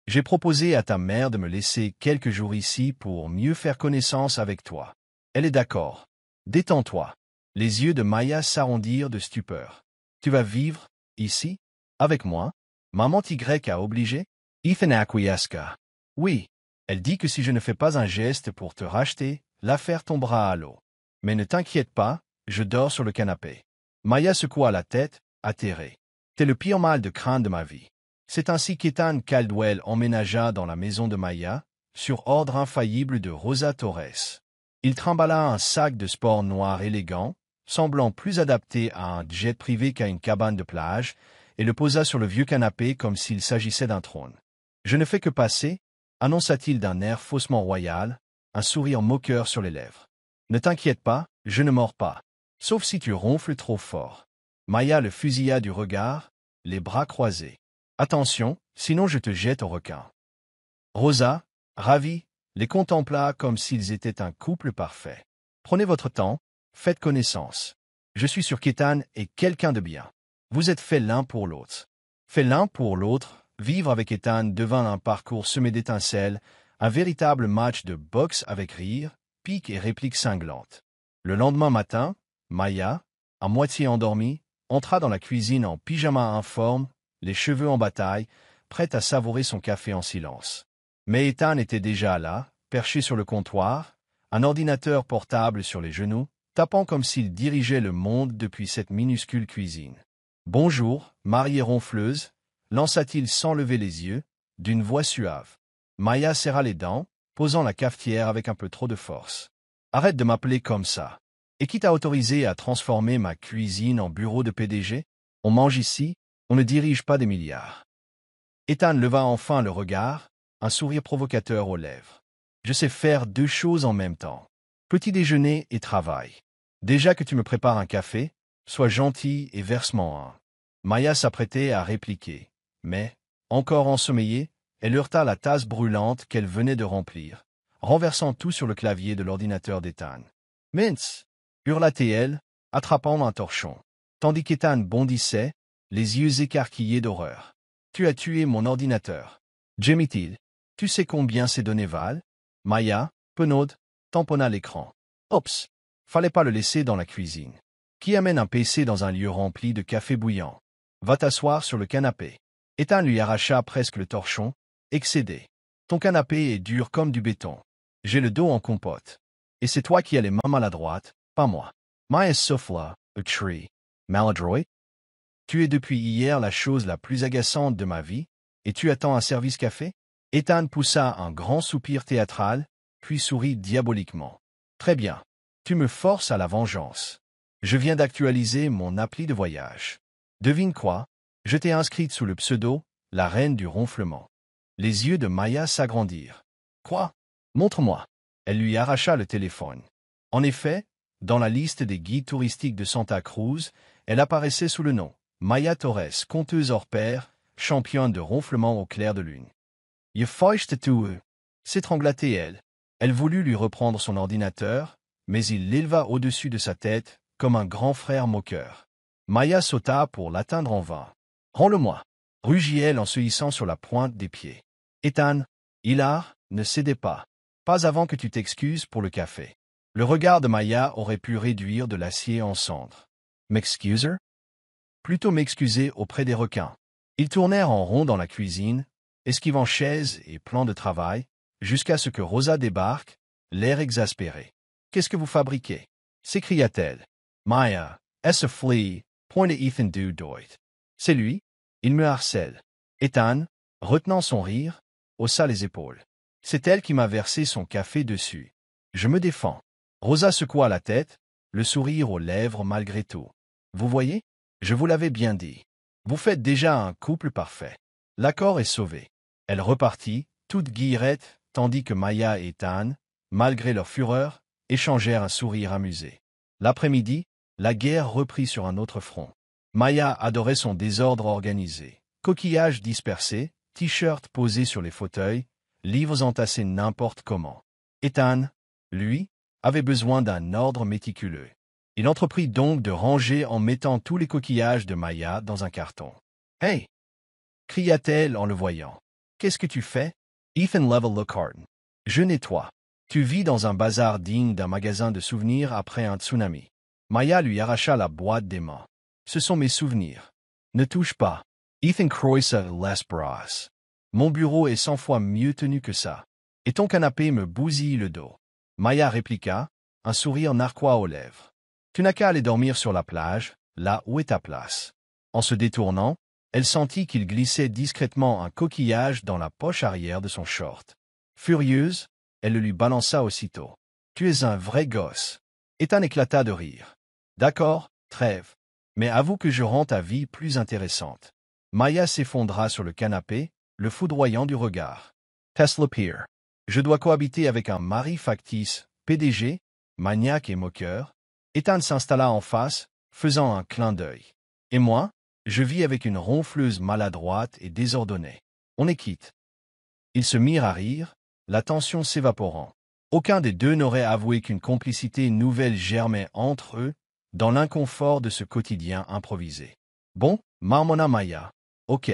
J'ai proposé à ta mère de me laisser quelques jours ici pour mieux faire connaissance avec toi. Elle est d'accord. Détends-toi. Les yeux de Maya s'arrondirent de stupeur. Tu vas vivre, ici, avec moi? Maman Y a obligé? Ethan acquiesca. Oui. Elle dit que si je ne fais pas un geste pour te racheter, l'affaire tombera à l'eau. Mais ne t'inquiète pas, je dors sur le canapé. Maya secoua la tête, atterrée. T'es le pire mal de crâne de ma vie. C'est ainsi qu'Ethan Caldwell emménagea dans la maison de Maya, sur ordre infaillible de Rosa Torres. Il trimballa un sac de sport noir élégant, semblant plus adapté à un jet privé qu'à une cabane de plage, et le posa sur le vieux canapé comme s'il s'agissait d'un trône. Je ne fais que passer, annonça-t-il d'un air faussement royal, un sourire moqueur sur les lèvres. Ne t'inquiète pas, je ne mords pas. Sauf si tu ronfles trop fort. Maya le fusilla du regard, les bras croisés. Attention, sinon je te jette au requin. Rosa, ravie, les contempla comme s'ils étaient un couple parfait. Prenez votre temps, faites connaissance. Je suis sûr qu'Ethan est quelqu'un de bien. Vous êtes faits l'un pour l'autre. Fait l'un pour l'autre, vivre avec Ethan devint un parcours semé d'étincelles, un véritable match de boxe avec rire, piques et répliques cinglantes. Le lendemain matin, Maya, à moitié endormie, entra dans la cuisine en pyjama informe, les cheveux en bataille, prête à savourer son café en silence. Mais Ethan était déjà là, perché sur le comptoir, un ordinateur portable sur les genoux, tapant comme s'il dirigeait le monde depuis cette minuscule cuisine. « Bonjour, mariée ronfleuse », lança-t-il sans lever les yeux, d'une voix suave. Maya serra les dents, posant la cafetière avec un peu trop de force. « Arrête de m'appeler comme ça. Et qui t'a autorisé à transformer ma cuisine en bureau de PDG? On mange ici, on ne dirige pas des milliards. » Ethan leva enfin le regard, un sourire provocateur aux lèvres. « Je sais faire deux choses en même temps. Petit déjeuner et travail. Déjà que tu me prépares un café, sois gentil et verse-moi un. » Maya s'apprêtait à répliquer, mais, encore ensommeillée, elle heurta la tasse brûlante qu'elle venait de remplir, renversant tout sur le clavier de l'ordinateur d'Ethan. « Mince !» hurla-t-elle, attrapant un torchon, tandis qu'Ethan bondissait, les yeux écarquillés d'horreur. « Tu as tué mon ordinateur. » gémit-il. « Tu sais combien ces données valent? » Maya, penaude, tamponna l'écran. « Oups, fallait pas le laisser dans la cuisine. Qui amène un PC dans un lieu rempli de café bouillant? Va t'asseoir sur le canapé. » Ethan lui arracha presque le torchon, excédé. « Ton canapé est dur comme du béton. J'ai le dos en compote. Et c'est toi qui as les mains maladroites, pas moi. Maya souffla, a tree. Maladroit? Tu es depuis hier la chose la plus agaçante de ma vie, et tu attends un service café? » Ethan poussa un grand soupir théâtral, puis sourit diaboliquement. « Très bien. Tu me forces à la vengeance. Je viens d'actualiser mon appli de voyage. Devine quoi? Je t'ai inscrite sous le pseudo, la reine du ronflement. Les yeux de Maya s'agrandirent. Quoi? Montre-moi. Elle lui arracha le téléphone. En effet, dans la liste des guides touristiques de Santa Cruz, elle apparaissait sous le nom Maya Torres, conteuse hors pair, championne de ronflement au clair de lune. Je feuchte tout. S'étrangla-t-elle. Elle voulut lui reprendre son ordinateur, mais il l'éleva au-dessus de sa tête, comme un grand frère moqueur. Maya sauta pour l'atteindre en vain. Rends-le-moi, rugit-elle en se hissant sur la pointe des pieds. Ethan, hilar, ne cédez pas. Pas avant que tu t'excuses pour le café. Le regard de Maya aurait pu réduire de l'acier en cendres. M'excuser? Plutôt m'excuser auprès des requins. Ils tournèrent en rond dans la cuisine, esquivant chaises et plans de travail, jusqu'à ce que Rosa débarque, l'air exaspéré. Qu'est-ce que vous fabriquez? S'écria-t-elle. Maya, est-ce flea, point de Ethan du doigt. C'est lui? Il me harcèle. Ethan, retenant son rire, haussa les épaules. C'est elle qui m'a versé son café dessus. Je me défends. Rosa secoua la tête, le sourire aux lèvres malgré tout. Vous voyez? Je vous l'avais bien dit. Vous faites déjà un couple parfait. L'accord est sauvé. Elle repartit, toute guillerette, tandis que Maya et Ethan, malgré leur fureur, échangèrent un sourire amusé. L'après-midi, la guerre reprit sur un autre front. Maya adorait son désordre organisé. Coquillages dispersés, t-shirts posés sur les fauteuils, livres entassés n'importe comment. Ethan, lui, avait besoin d'un ordre méticuleux. Il entreprit donc de ranger en mettant tous les coquillages de Maya dans un carton. « Hey !» cria-t-elle en le voyant. « Qu'est-ce que tu fais? » Ethan level le carton. « Je nettoie. Tu vis dans un bazar digne d'un magasin de souvenirs après un tsunami. » Maya lui arracha la boîte des mains. « Ce sont mes souvenirs. Ne touche pas. » Ethan croisa les bras. « Mon bureau est 100 fois mieux tenu que ça. Et ton canapé me bousille le dos. » Maya répliqua, un sourire narquois aux lèvres. « Tu n'as qu'à aller dormir sur la plage, là où est ta place. » En se détournant, elle sentit qu'il glissait discrètement un coquillage dans la poche arrière de son short. Furieuse, elle le lui balança aussitôt. « Tu es un vrai gosse. » Ethan éclata de rire. « D'accord, trêve. Mais avoue que je rends ta vie plus intéressante. » Maya s'effondra sur le canapé, le foudroyant du regard. « Tesla Pier. Je dois cohabiter avec un mari factice, PDG, maniaque et moqueur. » Ethan s'installa en face, faisant un clin d'œil. « Et moi, je vis avec une ronfleuse maladroite et désordonnée. On est quitte. » Ils se mirent à rire, la tension s'évaporant. Aucun des deux n'aurait avoué qu'une complicité nouvelle germait entre eux, dans l'inconfort de ce quotidien improvisé. « Bon, marmonna Maya. Ok.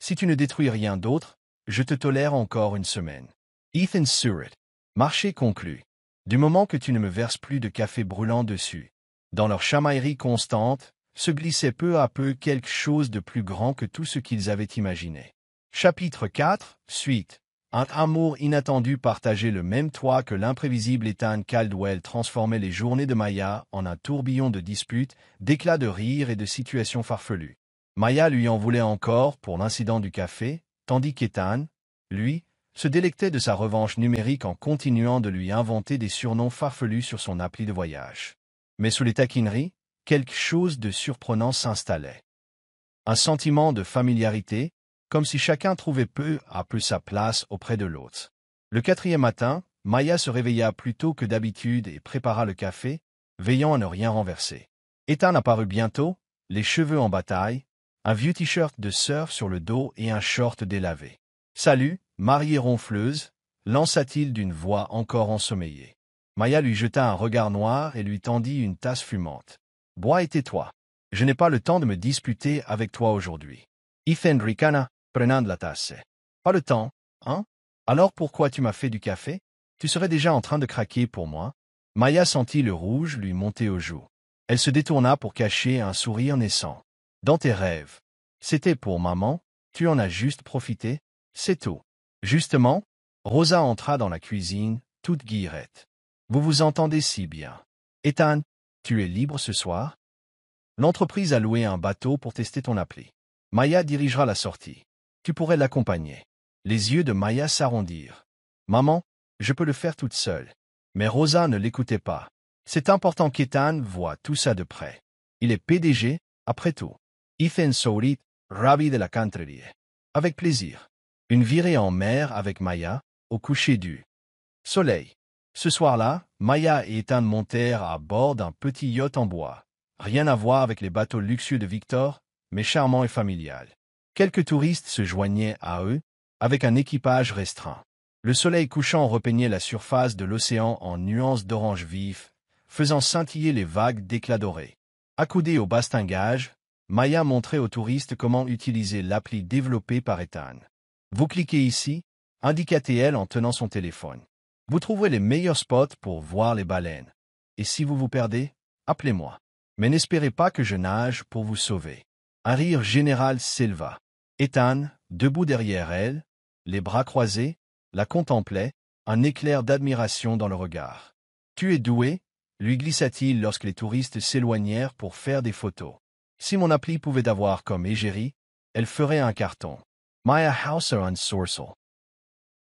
Si tu ne détruis rien d'autre, je te tolère encore une semaine. » Ethan sourit. « Marché conclu. Du moment que tu ne me verses plus de café brûlant dessus. » Dans leur chamaillerie constante, se glissait peu à peu quelque chose de plus grand que tout ce qu'ils avaient imaginé. Chapitre 4, suite. Un amour inattendu partageait le même toit que l'imprévisible Ethan Caldwell transformait les journées de Maya en un tourbillon de disputes, d'éclats de rire et de situations farfelues. Maya lui en voulait encore pour l'incident du café, tandis qu'Ethan, lui, se délectait de sa revanche numérique en continuant de lui inventer des surnoms farfelus sur son appli de voyage. Mais sous les taquineries, quelque chose de surprenant s'installait. Un sentiment de familiarité, comme si chacun trouvait peu à peu sa place auprès de l'autre. Le 4e matin, Maya se réveilla plus tôt que d'habitude et prépara le café, veillant à ne rien renverser. Ethan apparut bientôt, les cheveux en bataille, un vieux t-shirt de surf sur le dos et un short délavé. « Salut, mariée ronfleuse » lança-t-il d'une voix encore ensommeillée. Maya lui jeta un regard noir et lui tendit une tasse fumante. « Bois et tais-toi. Je n'ai pas le temps de me disputer avec toi aujourd'hui. » Ethan ricana, prenant la tasse. « Pas le temps, hein? Alors pourquoi tu m'as fait du café? Tu serais déjà en train de craquer pour moi. » Maya sentit le rouge lui monter aux joues. Elle se détourna pour cacher un sourire naissant. « Dans tes rêves. C'était pour maman, tu en as juste profité, c'est tout. » Justement, Rosa entra dans la cuisine, toute guillerette. « Vous vous entendez si bien. Ethan, tu es libre ce soir? L'entreprise a loué un bateau pour tester ton appli. Maya dirigera la sortie. Tu pourrais l'accompagner. » Les yeux de Maya s'arrondirent. « Maman, je peux le faire toute seule. » Mais Rosa ne l'écoutait pas. C'est important qu'Ethan voie tout ça de près. Il est PDG, après tout. Ethan sourit, ravi de la contredire. « Avec plaisir. Une virée en mer avec Maya, au coucher du soleil. Ce soir-là, Maya et Ethan montèrent à bord d'un petit yacht en bois. Rien à voir avec les bateaux luxueux de Victor, mais charmant et familial. Quelques touristes se joignaient à eux, avec un équipage restreint. Le soleil couchant repeignait la surface de l'océan en nuances d'orange vif, faisant scintiller les vagues d'éclats dorés. Accoudée au bastingage, Maya montrait aux touristes comment utiliser l'appli développée par Ethan. Vous cliquez ici, indiqua-t-elle en tenant son téléphone. Vous trouverez les meilleurs spots pour voir les baleines. Et si vous vous perdez, appelez-moi. Mais n'espérez pas que je nage pour vous sauver. Un rire général s'éleva. Ethan, debout derrière elle, les bras croisés, la contemplait, un éclair d'admiration dans le regard. « Tu es doué ?» lui glissa-t-il lorsque les touristes s'éloignèrent pour faire des photos. Si mon appli pouvait avoir comme égérie, elle ferait un carton. Maya Hauser un Sourcel.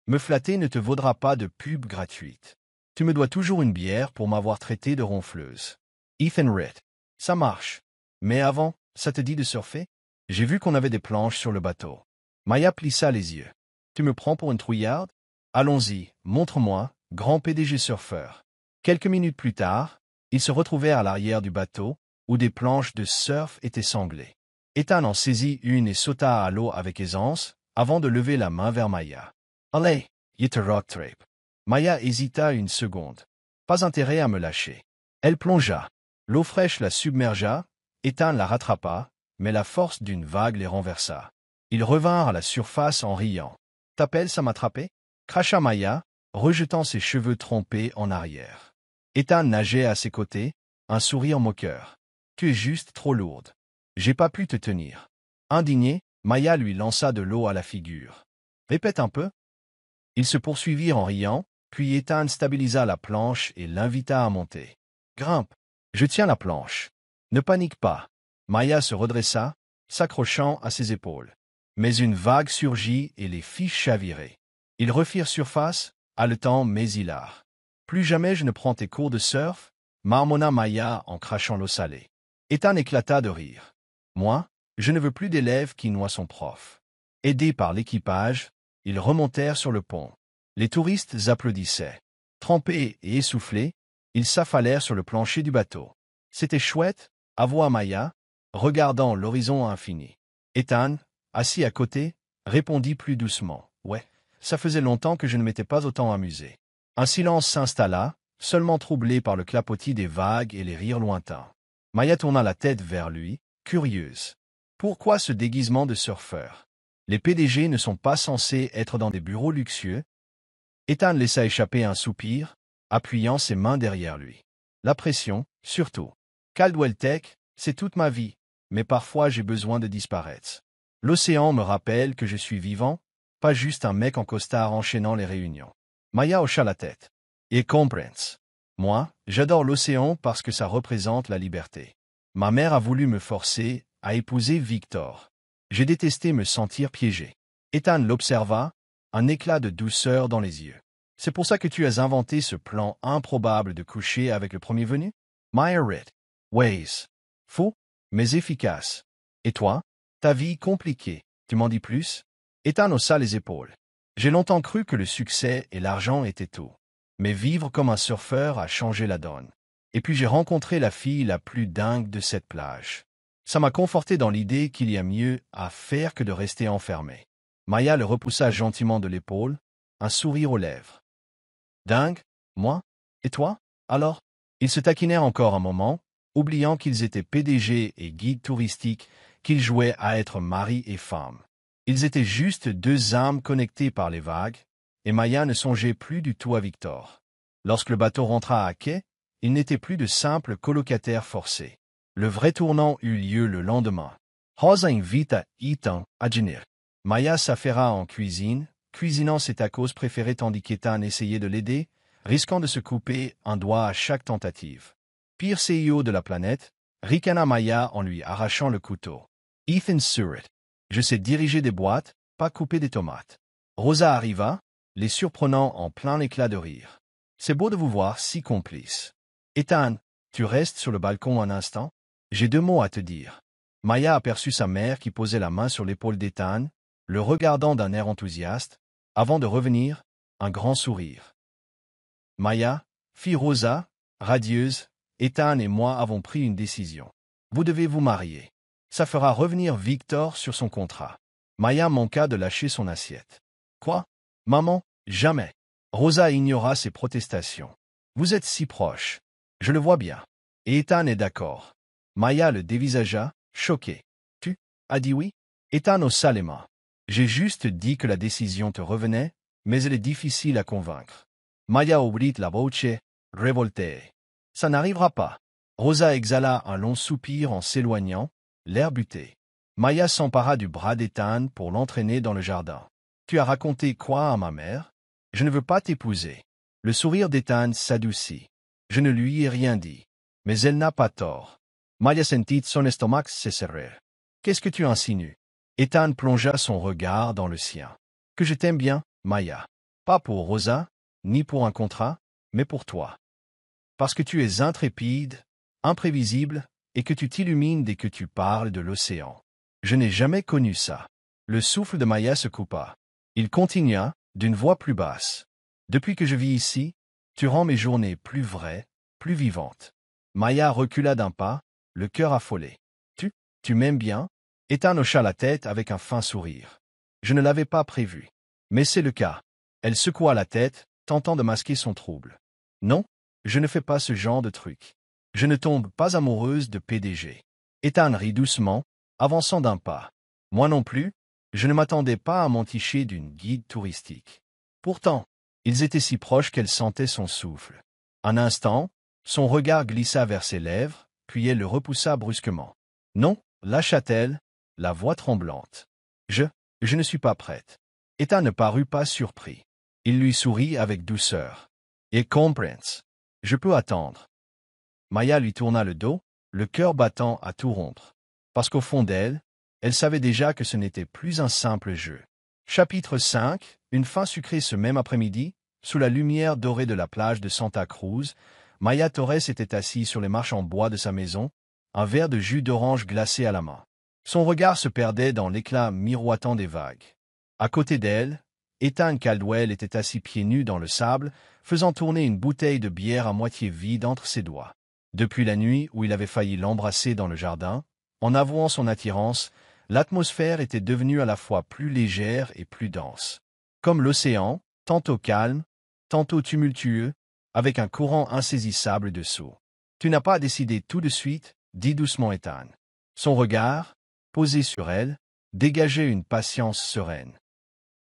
Me flatter ne te vaudra pas de pub gratuite. Tu me dois toujours une bière pour m'avoir traité de ronfleuse. Ethan Ritt. Ça marche. Mais avant, ça te dit de surfer? J'ai vu qu'on avait des planches sur le bateau. Maya plissa les yeux. Tu me prends pour une trouillarde? Allons-y, montre-moi, grand PDG surfeur. Quelques minutes plus tard, ils se retrouvèrent à l'arrière du bateau, où des planches de surf étaient sanglées. Ethan en saisit une et sauta à l'eau avec aisance, avant de lever la main vers Maya. Allez, y'a rock trape. Maya hésita une seconde. Pas intérêt à me lâcher. Elle plongea. L'eau fraîche la submergea, Ethan la rattrapa, mais la force d'une vague les renversa. Ils revinrent à la surface en riant. T'appelles ça m'attraper? Cracha Maya, rejetant ses cheveux trempés en arrière. Ethan nageait à ses côtés, un sourire moqueur. Tu es juste trop lourde. J'ai pas pu te tenir. Indignée, Maya lui lança de l'eau à la figure. Répète un peu. Ils se poursuivirent en riant, puis Ethan stabilisa la planche et l'invita à monter. Grimpe. Je tiens la planche. Ne panique pas. Maya se redressa, s'accrochant à ses épaules. Mais une vague surgit et les fit chavirer. Ils refirent surface, haletant mais hilars. Plus jamais je ne prends tes cours de surf, marmonna Maya en crachant l'eau salée. Ethan éclata de rire. Moi, je ne veux plus d'élèves qui noient son prof. Aidés par l'équipage, ils remontèrent sur le pont. Les touristes applaudissaient. Trempés et essoufflés, ils s'affalèrent sur le plancher du bateau. C'était chouette, avoua Maya, regardant l'horizon infini. Ethan, assis à côté, répondit plus doucement. Ouais, ça faisait longtemps que je ne m'étais pas autant amusé. Un silence s'installa, seulement troublé par le clapotis des vagues et les rires lointains. Maya tourna la tête vers lui, curieuse. Pourquoi ce déguisement de surfeur? Les PDG ne sont pas censés être dans des bureaux luxueux. Ethan laissa échapper un soupir, appuyant ses mains derrière lui. La pression, surtout. Caldwell Tech, c'est toute ma vie, mais parfois j'ai besoin de disparaître. L'océan me rappelle que je suis vivant, pas juste un mec en costard enchaînant les réunions. Maya hocha la tête. Et comprends. Moi, j'adore l'océan parce que ça représente la liberté. Ma mère a voulu me forcer à épouser Victor. J'ai détesté me sentir piégé. Ethan l'observa, un éclat de douceur dans les yeux. C'est pour ça que tu as inventé ce plan improbable de coucher avec le premier venu? Maya Ritt. Ways. Faux, mais efficace. Et toi? Ta vie compliquée. Tu m'en dis plus? Ethan haussa les épaules. J'ai longtemps cru que le succès et l'argent étaient tout. Mais vivre comme un surfeur a changé la donne. Et puis j'ai rencontré la fille la plus dingue de cette plage. Ça m'a conforté dans l'idée qu'il y a mieux à faire que de rester enfermé. Maya le repoussa gentiment de l'épaule, un sourire aux lèvres. Dingue? Moi? Et toi? Alors? Ils se taquinèrent encore un moment, oubliant qu'ils étaient PDG et guides touristiques, qu'ils jouaient à être mari et femme. Ils étaient juste deux âmes connectées par les vagues, et Maya ne songeait plus du tout à Victor. Lorsque le bateau rentra à quai, ils n'étaient plus de simples colocataires forcés. Le vrai tournant eut lieu le lendemain. Rosa invita Ethan à dîner. Maya s'affaira en cuisine, cuisinant ses tacos préférés tandis qu'Ethan essayait de l'aider, risquant de se couper un doigt à chaque tentative. Pire CEO de la planète, ricana Maya en lui arrachant le couteau. Ethan Surratt. Je sais diriger des boîtes, pas couper des tomates. Rosa arriva, les surprenant en plein éclat de rire. C'est beau de vous voir si complices. Ethan, tu restes sur le balcon un instant? J'ai deux mots à te dire. Maya aperçut sa mère qui posait la main sur l'épaule d'Ethan, le regardant d'un air enthousiaste, avant de revenir, un grand sourire. Maya, fit Rosa, radieuse, Ethan et moi avons pris une décision. Vous devez vous marier. Ça fera revenir Victor sur son contrat. Maya manqua de lâcher son assiette. Quoi? Maman, jamais. Rosa ignora ses protestations. Vous êtes si proches. Je le vois bien. Et Ethan est d'accord. Maya le dévisagea, choquée. Tu as dit oui? Ethan haussa les mains. J'ai juste dit que la décision te revenait, mais elle est difficile à convaincre. Maya ouvrit la bouche, révoltée. Ça n'arrivera pas. Rosa exhala un long soupir en s'éloignant, l'air buté. Maya s'empara du bras d'Ethan pour l'entraîner dans le jardin. Tu as raconté quoi à ma mère? Je ne veux pas t'épouser. Le sourire d'Ethan s'adoucit. Je ne lui ai rien dit. Mais elle n'a pas tort. Maya sentit son estomac se serrer. Qu'est-ce que tu insinues? Ethan plongea son regard dans le sien. Que je t'aime bien, Maya. Pas pour Rosa, ni pour un contrat, mais pour toi. Parce que tu es intrépide, imprévisible, et que tu t'illumines dès que tu parles de l'océan. Je n'ai jamais connu ça. Le souffle de Maya se coupa. Il continua, d'une voix plus basse. Depuis que je vis ici, tu rends mes journées plus vraies, plus vivantes. Maya recula d'un pas, le cœur affolé. Tu m'aimes bien? Ethan hocha la tête avec un fin sourire. Je ne l'avais pas prévu. Mais c'est le cas. Elle secoua la tête, tentant de masquer son trouble. Non, je ne fais pas ce genre de truc. Je ne tombe pas amoureuse de PDG. Ethan rit doucement, avançant d'un pas. Moi non plus, je ne m'attendais pas à m'enticher d'une guide touristique. Pourtant, ils étaient si proches qu'elle sentait son souffle. Un instant, son regard glissa vers ses lèvres, puis elle le repoussa brusquement. Non, lâcha-t-elle, la voix tremblante. Je ne suis pas prête. Ethan ne parut pas surpris. Il lui sourit avec douceur. Et comprends. Je peux attendre. Maya lui tourna le dos, le cœur battant à tout rompre. Parce qu'au fond d'elle, elle savait déjà que ce n'était plus un simple jeu. Chapitre 5. Une fin sucrée ce même après-midi, sous la lumière dorée de la plage de Santa Cruz, Maya Torres était assise sur les marches en bois de sa maison, un verre de jus d'orange glacé à la main. Son regard se perdait dans l'éclat miroitant des vagues. À côté d'elle, Ethan Caldwell était assis pieds nus dans le sable, faisant tourner une bouteille de bière à moitié vide entre ses doigts. Depuis la nuit où il avait failli l'embrasser dans le jardin, en avouant son attirance, l'atmosphère était devenue à la fois plus légère et plus dense. Comme l'océan, tantôt calme, tantôt tumultueux, avec un courant insaisissable dessous. Tu n'as pas décidé tout de suite, dit doucement Ethan. Son regard, posé sur elle, dégageait une patience sereine.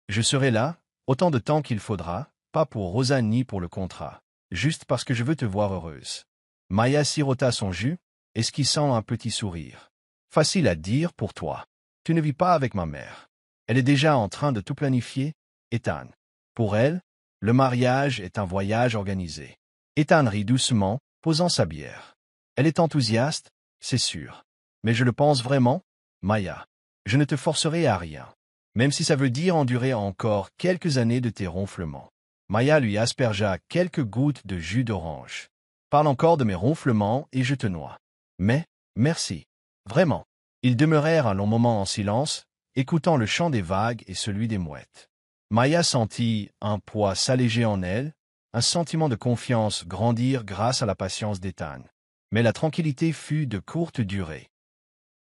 Je serai là, autant de temps qu'il faudra, pas pour Rosa ni pour le contrat, juste parce que je veux te voir heureuse. Maya sirota son jus, esquissant un petit sourire. Facile à dire pour toi. Tu ne vis pas avec ma mère. Elle est déjà en train de tout planifier, Ethan. Pour elle, le mariage est un voyage organisé. Ethan rit doucement, posant sa bière. Elle est enthousiaste, c'est sûr. Mais je le pense vraiment, Maya. Je ne te forcerai à rien. Même si ça veut dire endurer encore quelques années de tes ronflements. Maya lui aspergea quelques gouttes de jus d'orange. Parle encore de mes ronflements et je te noie. Mais, merci. Vraiment. Ils demeurèrent un long moment en silence, écoutant le chant des vagues et celui des mouettes. Maya sentit un poids s'alléger en elle, un sentiment de confiance grandir grâce à la patience d'Ethan. Mais la tranquillité fut de courte durée.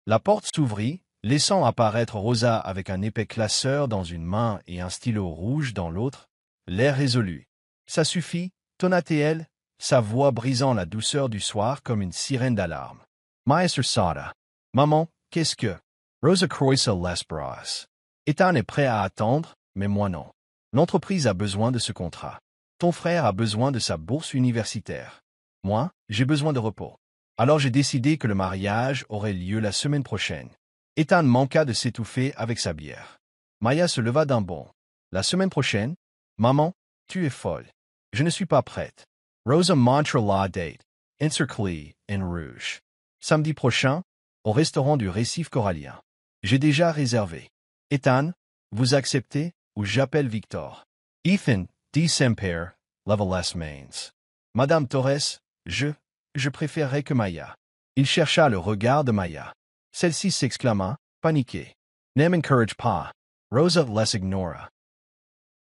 La porte s'ouvrit, laissant apparaître Rosa avec un épais classeur dans une main et un stylo rouge dans l'autre, l'air résolu. Ça suffit, tonna-t-elle, sa voix brisant la douceur du soir comme une sirène d'alarme. Maestro Sada. Maman, qu'est-ce que... Rosa croisa les bras. Ethan est prêt à attendre, mais moi non. L'entreprise a besoin de ce contrat. Ton frère a besoin de sa bourse universitaire. Moi, j'ai besoin de repos. Alors j'ai décidé que le mariage aurait lieu la semaine prochaine. Ethan manqua de s'étouffer avec sa bière. Maya se leva d'un bond. La semaine prochaine? Maman, tu es folle. Je ne suis pas prête. Rosa montre la date. Encerclée, en rouge. Samedi prochain, au restaurant du Récif Corallien. J'ai déjà réservé. Ethan, vous acceptez, ou j'appelle Victor. Ethan, dit Semper, leva les mains. Madame Torres, je préférerais que Maya. Il chercha le regard de Maya. Celle-ci s'exclama, paniquée. Ne m'encourage pas. Rosa Lesignora.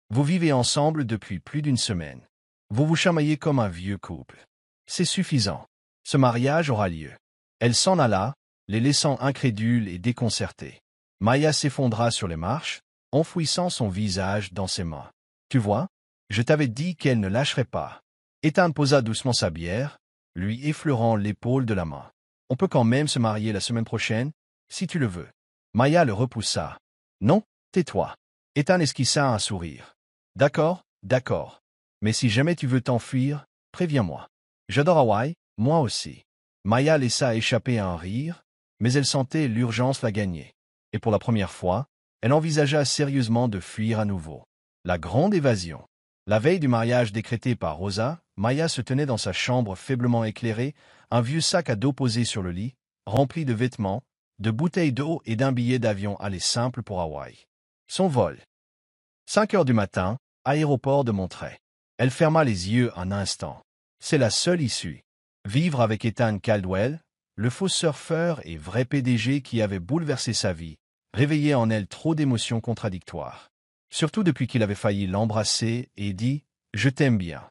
Vous vivez ensemble depuis plus d'une semaine. Vous vous chamaillez comme un vieux couple. C'est suffisant. Ce mariage aura lieu. Elle s'en alla, les laissant incrédules et déconcertés. Maya s'effondra sur les marches, enfouissant son visage dans ses mains. Tu vois, je t'avais dit qu'elle ne lâcherait pas. Ethan posa doucement sa bière, lui effleurant l'épaule de la main. On peut quand même se marier la semaine prochaine, si tu le veux. Maya le repoussa. Non, tais-toi. Ethan esquissa un sourire. D'accord, d'accord. Mais si jamais tu veux t'enfuir, préviens-moi. J'adore Hawaï, moi aussi. Maya laissa échapper un rire, mais elle sentait l'urgence la gagner. Et pour la première fois, elle envisagea sérieusement de fuir à nouveau. La grande évasion. La veille du mariage décrété par Rosa, Maya se tenait dans sa chambre faiblement éclairée, un vieux sac à dos posé sur le lit, rempli de vêtements, de bouteilles d'eau et d'un billet d'avion aller simple pour Hawaï. Son vol. 5 heures du matin, aéroport de Montréal. Elle ferma les yeux un instant. C'est la seule issue. Vivre avec Ethan Caldwell, le faux surfeur et vrai PDG qui avait bouleversé sa vie, réveillait en elle trop d'émotions contradictoires. Surtout depuis qu'il avait failli l'embrasser et dit « Je t'aime bien ».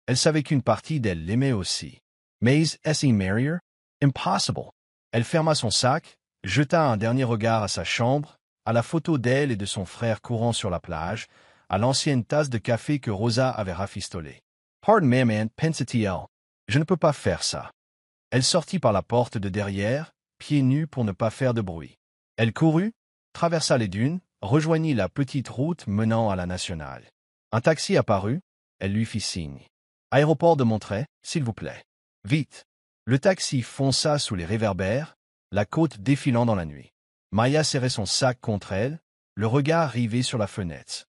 Elle savait qu'une partie d'elle l'aimait aussi. Mais est-ce marry her? Impossible. Elle ferma son sac, jeta un dernier regard à sa chambre, à la photo d'elle et de son frère courant sur la plage, à l'ancienne tasse de café que Rosa avait rafistolée. « Pardon, maman, pensa-t-elle. Je ne peux pas faire ça. » Elle sortit par la porte de derrière, pieds nus pour ne pas faire de bruit. Elle courut, traversa les dunes, rejoignit la petite route menant à la nationale. Un taxi apparut, elle lui fit signe. « Aéroport de Montréal, s'il vous plaît. » Vite. Le taxi fonça sous les réverbères, la côte défilant dans la nuit. Maya serrait son sac contre elle, le regard rivé sur la fenêtre.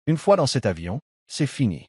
Une fois dans cet avion, c'est fini.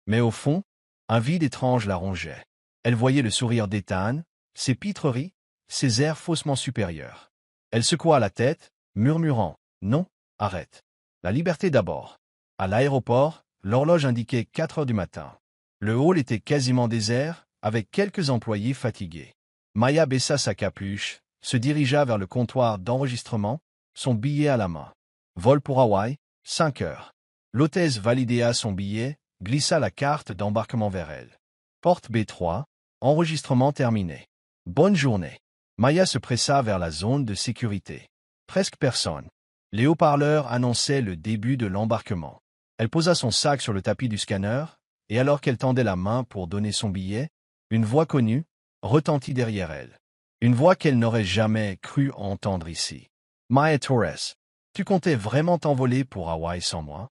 Mais au fond, un vide étrange la rongeait. Elle voyait le sourire d'Ethan, ses pitreries, ses airs faussement supérieurs. Elle secoua la tête, murmurant « Non, arrête. La liberté d'abord. » À l'aéroport, l'horloge indiquait 4 heures du matin. Le hall était quasiment désert, avec quelques employés fatigués. Maya baissa sa capuche, se dirigea vers le comptoir d'enregistrement, son billet à la main. Vol pour Hawaï, 5 heures. L'hôtesse valida son billet, glissa la carte d'embarquement vers elle. Porte B3, enregistrement terminé. Bonne journée. Maya se pressa vers la zone de sécurité. Presque personne. Les haut-parleurs annonçaient le début de l'embarquement. Elle posa son sac sur le tapis du scanner, et alors qu'elle tendait la main pour donner son billet, une voix connue retentit derrière elle. Une voix qu'elle n'aurait jamais cru entendre ici. « Maya Torres, tu comptais vraiment t'envoler pour Hawaï sans moi ?»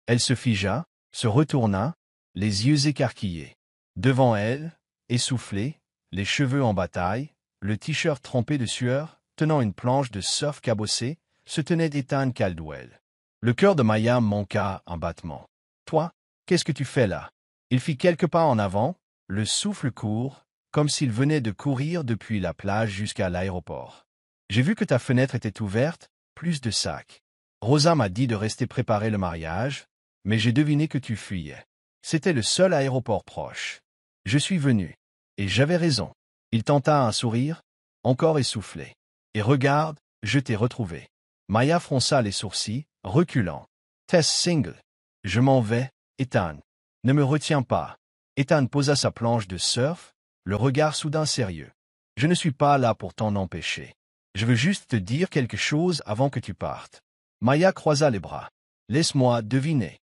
Elle se figea, se retourna, les yeux écarquillés. Devant elle, essoufflée, les cheveux en bataille, le t-shirt trempé de sueur, tenant une planche de surf cabossée, se tenait Ethan Caldwell. Le cœur de Maya manqua un battement. « Toi, qu'est-ce que tu fais là ?» Il fit quelques pas en avant, le souffle court, comme s'il venait de courir depuis la plage jusqu'à l'aéroport. « J'ai vu que ta fenêtre était ouverte, plus de sacs. Rosa m'a dit de rester préparer le mariage, mais j'ai deviné que tu fuyais. C'était le seul aéroport proche. Je suis venu. Et j'avais raison. » Il tenta un sourire, encore essoufflé. « Et regarde, je t'ai retrouvé. » Maya fronça les sourcils, reculant. « Tess Single. Je m'en vais, Ethan. Ne me retiens pas. » Ethan posa sa planche de surf, le regard soudain sérieux. « Je ne suis pas là pour t'en empêcher. Je veux juste te dire quelque chose avant que tu partes. » Maya croisa les bras. « Laisse-moi deviner.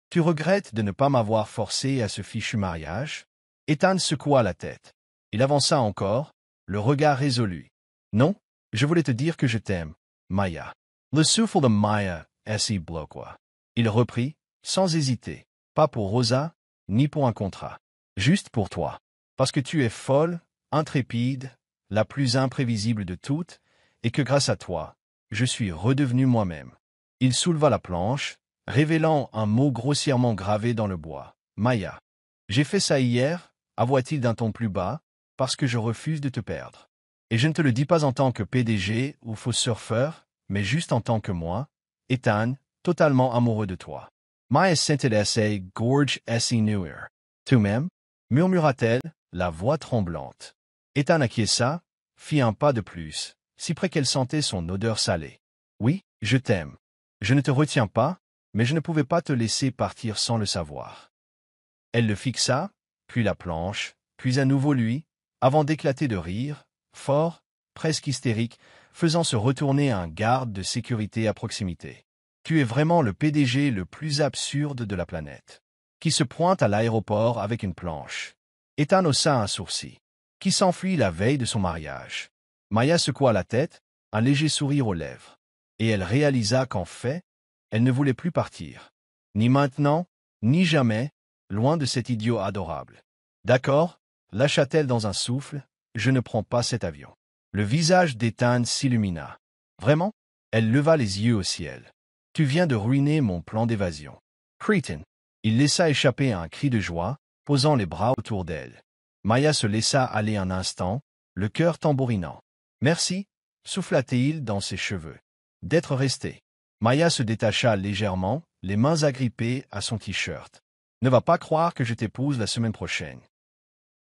Tu regrettes de ne pas m'avoir forcé à ce fichu mariage ?» Ethan secoua la tête. Il avança encore, le regard résolu. « Non, je voulais te dire que je t'aime, Maya. » Le souffle de Maya s'y bloqua. Il reprit, sans hésiter. « Pas pour Rosa, ni pour un contrat. Juste pour toi. Parce que tu es folle, intrépide, la plus imprévisible de toutes, et que grâce à toi, je suis redevenu moi-même. » Il souleva la planche, révélant un mot grossièrement gravé dans le bois. « Maya. J'ai fait ça hier, avoua-t-il d'un ton plus bas, parce que je refuse de te perdre. Et je ne te le dis pas en tant que PDG ou faux surfeur, mais juste en tant que moi, Ethan, totalement amoureux de toi. » Maya sentait gorge nuire. « Tu m'aimes ?» murmura-t-elle, la voix tremblante. Ethan acquiesça, fit un pas de plus, si près qu'elle sentait son odeur salée. « Oui, je t'aime. Je ne te retiens pas, mais je ne pouvais pas te laisser partir sans le savoir. Elle le fixa, puis la planche, puis à nouveau lui, avant d'éclater de rire, fort, presque hystérique, faisant se retourner un garde de sécurité à proximité. Tu es vraiment le PDG le plus absurde de la planète. Qui se pointe à l'aéroport avec une planche. Ethan haussa un sourcil. Qui s'enfuit la veille de son mariage. Maya secoua la tête, un léger sourire aux lèvres. Et elle réalisa qu'en fait, elle ne voulait plus partir. Ni maintenant, ni jamais, loin de cet idiot adorable. D'accord, lâcha-t-elle dans un souffle, je ne prends pas cet avion. Le visage d'Ethan s'illumina. Vraiment? Elle leva les yeux au ciel. Tu viens de ruiner mon plan d'évasion. Cretin. Il laissa échapper un cri de joie, posant les bras autour d'elle. Maya se laissa aller un instant, le cœur tambourinant. Merci, souffla-t-il dans ses cheveux. D'être resté. Maya se détacha légèrement, les mains agrippées à son t-shirt. Ne va pas croire que je t'épouse la semaine prochaine.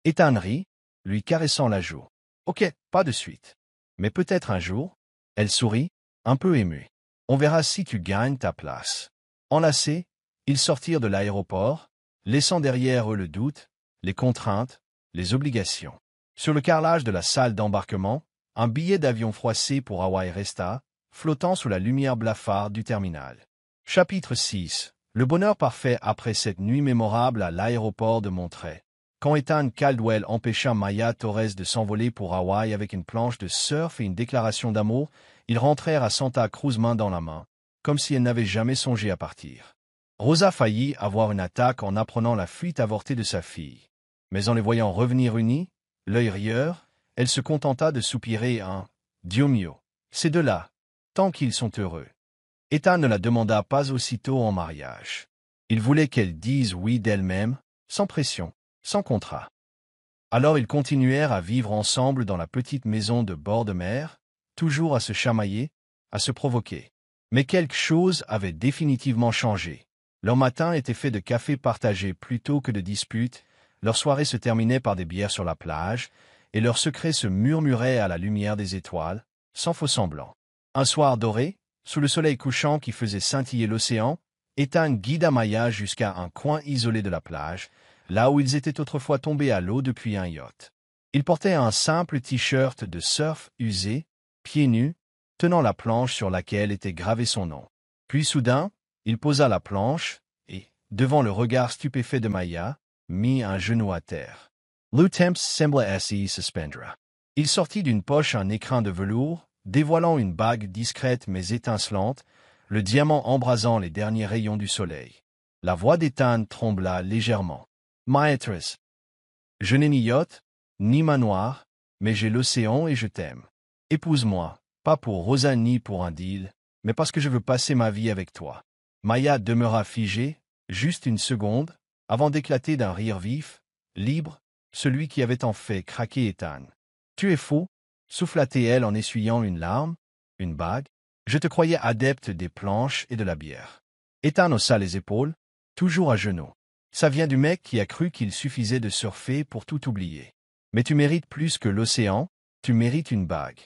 Ethan rit, lui caressant la joue. Ok, pas de suite. Mais peut-être un jour. Elle sourit, un peu émue. On verra si tu gagnes ta place. Enlacés, ils sortirent de l'aéroport, laissant derrière eux le doute, les contraintes, les obligations. Sur le carrelage de la salle d'embarquement, un billet d'avion froissé pour Hawaï resta, flottant sous la lumière blafarde du terminal. Chapitre 6. Le bonheur parfait après cette nuit mémorable à l'aéroport de Montréal. Quand Ethan Caldwell empêcha Maya Torres de s'envoler pour Hawaï avec une planche de surf et une déclaration d'amour, ils rentrèrent à Santa Cruz main dans la main, comme si elle n'avait jamais songé à partir. Rosa faillit avoir une attaque en apprenant la fuite avortée de sa fille. Mais en les voyant revenir unis, l'œil rieur, elle se contenta de soupirer un « Dio mio ». Ces deux-là, tant qu'ils sont heureux. Ethan ne la demanda pas aussitôt en mariage. Il voulait qu'elle dise oui d'elle-même, sans pression, sans contrat. Alors ils continuèrent à vivre ensemble dans la petite maison de bord de mer, toujours à se chamailler, à se provoquer. Mais quelque chose avait définitivement changé. Leur matin était fait de café partagé plutôt que de disputes, leur soirée se terminait par des bières sur la plage, et leurs secrets se murmuraient à la lumière des étoiles, sans faux semblant. Un soir doré, sous le soleil couchant qui faisait scintiller l'océan, Ethan guida Maya jusqu'à un coin isolé de la plage, là où ils étaient autrefois tombés à l'eau depuis un yacht. Il portait un simple t-shirt de surf usé, pieds nus, tenant la planche sur laquelle était gravé son nom. Puis soudain, il posa la planche et, devant le regard stupéfait de Maya, mit un genou à terre. Le temps semblait assis suspendra. Il sortit d'une poche un écrin de velours, dévoilant une bague discrète mais étincelante, le diamant embrasant les derniers rayons du soleil. La voix d'Ethan trembla légèrement. « Maîtresse, je n'ai ni yacht, ni manoir, mais j'ai l'océan et je t'aime. Épouse-moi, pas pour Rosa ni pour un deal, mais parce que je veux passer ma vie avec toi. » Maya demeura figée, juste une seconde, avant d'éclater d'un rire vif, libre, celui qui avait en fait craqué Ethan. « Tu es fou » souffla-t-elle en essuyant une larme, une bague. « Je te croyais adepte des planches et de la bière. » Ethan haussa les épaules, toujours à genoux. « Ça vient du mec qui a cru qu'il suffisait de surfer pour tout oublier. Mais tu mérites plus que l'océan, tu mérites une bague. »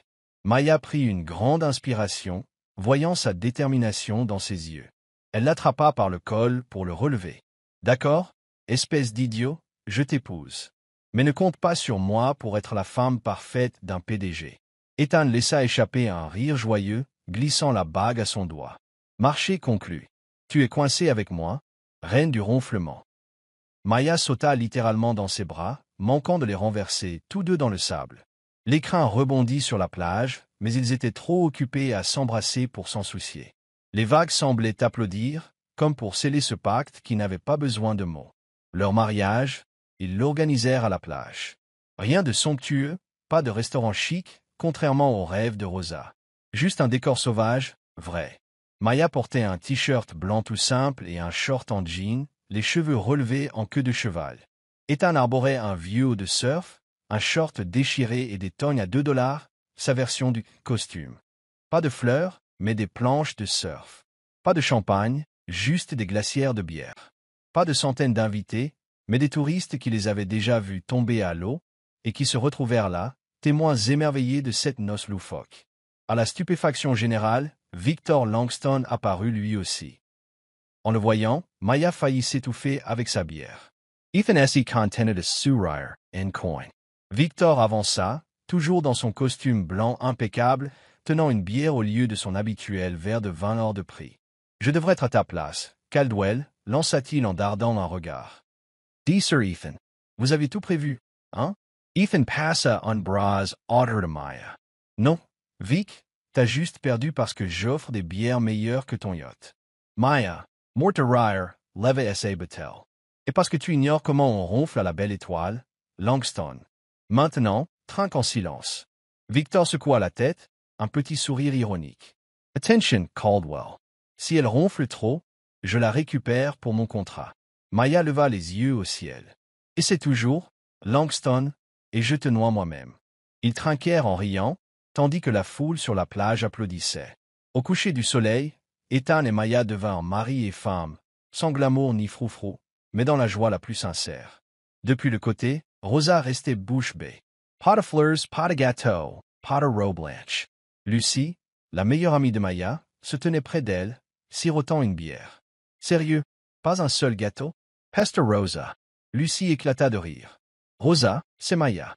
Maya prit une grande inspiration, voyant sa détermination dans ses yeux. Elle l'attrapa par le col pour le relever. « D'accord, espèce d'idiot, je t'épouse. Mais ne compte pas sur moi pour être la femme parfaite d'un PDG. » Ethan laissa échapper un rire joyeux, glissant la bague à son doigt. « Marché conclu. Tu es coincé avec moi, reine du ronflement. » Maya sauta littéralement dans ses bras, manquant de les renverser, tous deux dans le sable. L'écrin rebondit sur la plage, mais ils étaient trop occupés à s'embrasser pour s'en soucier. Les vagues semblaient applaudir, comme pour sceller ce pacte qui n'avait pas besoin de mots. Leur mariage, ils l'organisèrent à la plage. Rien de somptueux, pas de restaurant chic, contrairement aux rêves de Rosa. Juste un décor sauvage, vrai. Maya portait un t-shirt blanc tout simple et un short en jean, les cheveux relevés en queue de cheval. Ethan arborait un vieux haut de surf, un short déchiré et des tognes à $2, sa version du costume. Pas de fleurs, mais des planches de surf. Pas de champagne, juste des glacières de bière. Pas de centaines d'invités, mais des touristes qui les avaient déjà vus tomber à l'eau et qui se retrouvèrent là, témoins émerveillés de cette noce loufoque. À la stupéfaction générale, Victor Langston apparut lui aussi. En le voyant, Maya faillit s'étouffer avec sa bière. Ethan S. contented a sourire and coin. Victor avança, toujours dans son costume blanc impeccable, tenant une bière au lieu de son habituel verre de vin hors de prix. « Je devrais être à ta place, Caldwell, lança-t-il en dardant un regard. « Dis Sir Ethan, vous avez tout prévu, hein? » Ethan passa un bras autour de Maya. « Non, Vic, t'as juste perdu parce que j'offre des bières meilleures que ton yacht. » Maya, morte rire, leva sa bouteille. « Et parce que tu ignores comment on ronfle à la belle étoile, Langston. Maintenant, trinque en silence. » Victor secoua la tête, un petit sourire ironique. « Attention, Caldwell. Si elle ronfle trop, je la récupère pour mon contrat. » Maya leva les yeux au ciel. « Et c'est toujours, Langston, et je te noie moi-même. » Ils trinquèrent en riant, tandis que la foule sur la plage applaudissait. Au coucher du soleil, Ethan et Maya devinrent mari et femme, sans glamour ni froufrou, mais dans la joie la plus sincère. Depuis le côté, Rosa restait bouche bée. Pas de fleurs, pas de gâteau, pas de robe blanche. Lucie, la meilleure amie de Maya, se tenait près d'elle, sirotant une bière. Sérieux, pas un seul gâteau? Peste Rosa. Lucie éclata de rire. Rosa, c'est Maya.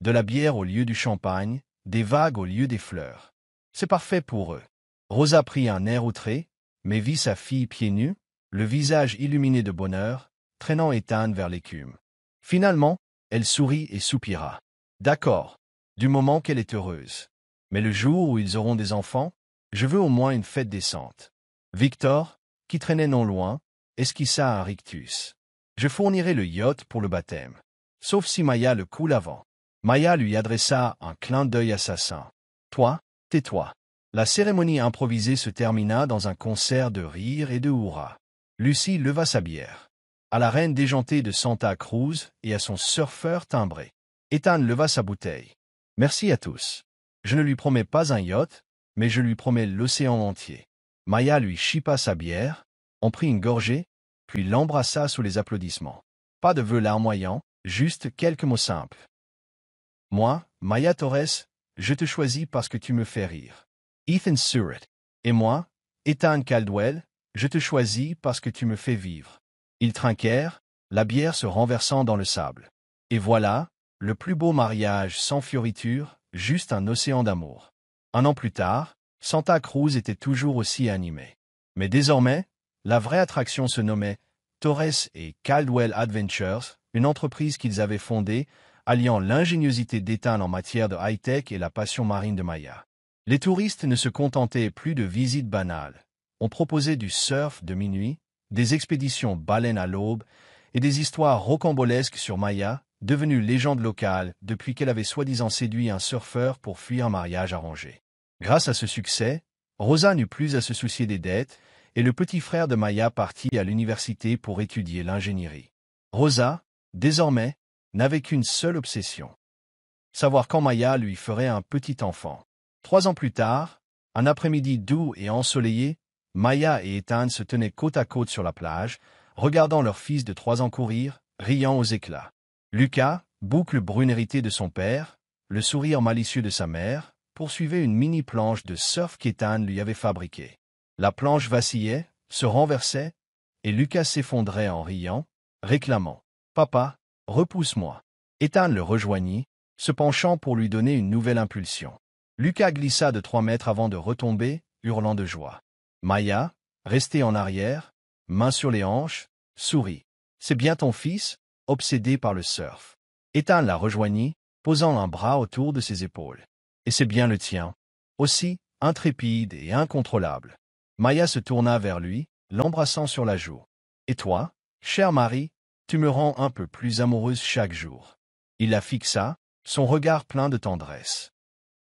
De la bière au lieu du champagne, des vagues au lieu des fleurs. C'est parfait pour eux. Rosa prit un air outré, mais vit sa fille pieds nus, le visage illuminé de bonheur, traînant Ethan vers l'écume. Finalement, elle sourit et soupira. D'accord, du moment qu'elle est heureuse. Mais le jour où ils auront des enfants, je veux au moins une fête décente. Victor, qui traînait non loin, esquissa un rictus. Je fournirai le yacht pour le baptême. Sauf si Maya le coule avant. Maya lui adressa un clin d'œil assassin. Toi, tais-toi. La cérémonie improvisée se termina dans un concert de rire et de hurrah. Lucie leva sa bière. À la reine déjantée de Santa Cruz et à son surfeur timbré. Ethan leva sa bouteille. Merci à tous. Je ne lui promets pas un yacht, mais je lui promets l'océan entier. Maya lui chippa sa bière, en prit une gorgée, puis l'embrassa sous les applaudissements. Pas de vœux larmoyants, juste quelques mots simples. Moi, Maya Torres, je te choisis parce que tu me fais rire. Ethan Surratt. Et moi, Ethan Caldwell, je te choisis parce que tu me fais vivre. Ils trinquèrent, la bière se renversant dans le sable. Et voilà, le plus beau mariage sans fioriture, juste un océan d'amour. Un an plus tard, Santa Cruz était toujours aussi animée. Mais désormais, la vraie attraction se nommait Torres et Caldwell Adventures, une entreprise qu'ils avaient fondée, alliant l'ingéniosité d'Ethan en matière de high-tech et la passion marine de Maya. Les touristes ne se contentaient plus de visites banales. On proposait du surf de minuit, des expéditions baleines à l'aube et des histoires rocambolesques sur Maya, devenue légende locale depuis qu'elle avait soi-disant séduit un surfeur pour fuir un mariage arrangé. Grâce à ce succès, Rosa n'eut plus à se soucier des dettes et le petit frère de Maya partit à l'université pour étudier l'ingénierie. Rosa, désormais, n'avait qu'une seule obsession. Savoir quand Maya lui ferait un petit enfant. 3 ans plus tard, un après-midi doux et ensoleillé, Maya et Ethan se tenaient côte à côte sur la plage, regardant leur fils de 3 ans courir, riant aux éclats. Lucas, boucle brune héritée de son père, le sourire malicieux de sa mère, poursuivait une mini-planche de surf qu'Ethan lui avait fabriquée. La planche vacillait, se renversait, et Lucas s'effondrait en riant, réclamant « Papa, repousse-moi ». Ethan le rejoignit, se penchant pour lui donner une nouvelle impulsion. Lucas glissa de 3 mètres avant de retomber, hurlant de joie. Maya, restée en arrière, main sur les hanches, sourit. « C'est bien ton fils ?» obsédé par le surf. Ethan la rejoignit, posant un bras autour de ses épaules. « Et c'est bien le tien. » Aussi, intrépide et incontrôlable. Maya se tourna vers lui, l'embrassant sur la joue. « Et toi, cher mari, tu me rends un peu plus amoureuse chaque jour. » Il la fixa, son regard plein de tendresse.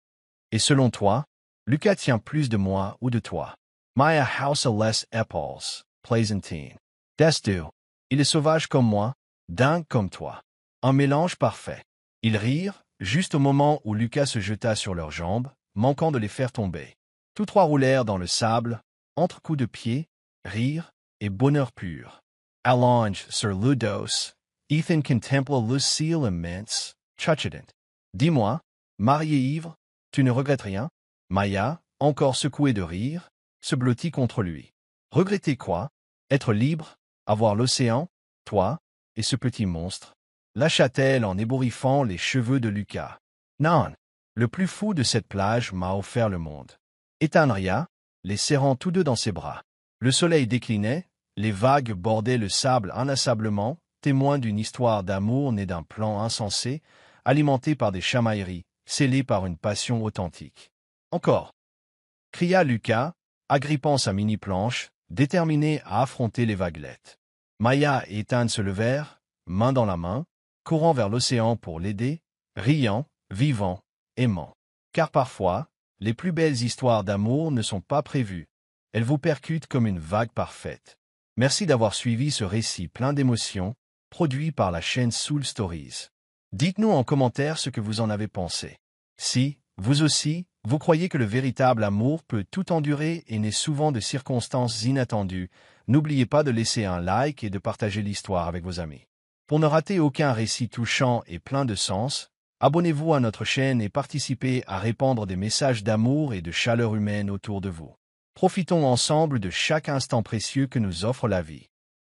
« Et selon toi, Lucas tient plus de moi ou de toi? » Maya haussa les épaules, plaisantine. « Destu, il est sauvage comme moi, dingue comme toi. Un mélange parfait. » Ils rirent, juste au moment où Lucas se jeta sur leurs jambes, manquant de les faire tomber. Tous trois roulèrent dans le sable, entre coups de pied, rire et bonheur pur. Allonge sur le dos, Ethan contempla le ciel immense, chuchotant. « Dis-moi, marié ivre, tu ne regrettes rien? » Maya, encore secoué de rire, se blottit contre lui. Regretter quoi? Être libre, avoir l'océan, toi, et ce petit monstre? Lâcha-t-elle en ébouriffant les cheveux de Lucas. Non, le plus fou de cette plage m'a offert le monde. Ethan ria, les serrant tous deux dans ses bras. Le soleil déclinait, les vagues bordaient le sable inlassablement, témoin d'une histoire d'amour née d'un plan insensé, alimenté par des chamailleries, scellé par une passion authentique. Encore! Cria Lucas, agrippant sa mini-planche, déterminé à affronter les vaguelettes. Maya et Ethan se levèrent, main dans la main, courant vers l'océan pour l'aider, riant, vivant, aimant. Car parfois, les plus belles histoires d'amour ne sont pas prévues. Elles vous percutent comme une vague parfaite. Merci d'avoir suivi ce récit plein d'émotions, produit par la chaîne Soul Stories. Dites-nous en commentaire ce que vous en avez pensé. Si, vous aussi, vous croyez que le véritable amour peut tout endurer et naît souvent de circonstances inattendues, n'oubliez pas de laisser un like et de partager l'histoire avec vos amis. Pour ne rater aucun récit touchant et plein de sens, abonnez-vous à notre chaîne et participez à répandre des messages d'amour et de chaleur humaine autour de vous. Profitons ensemble de chaque instant précieux que nous offre la vie.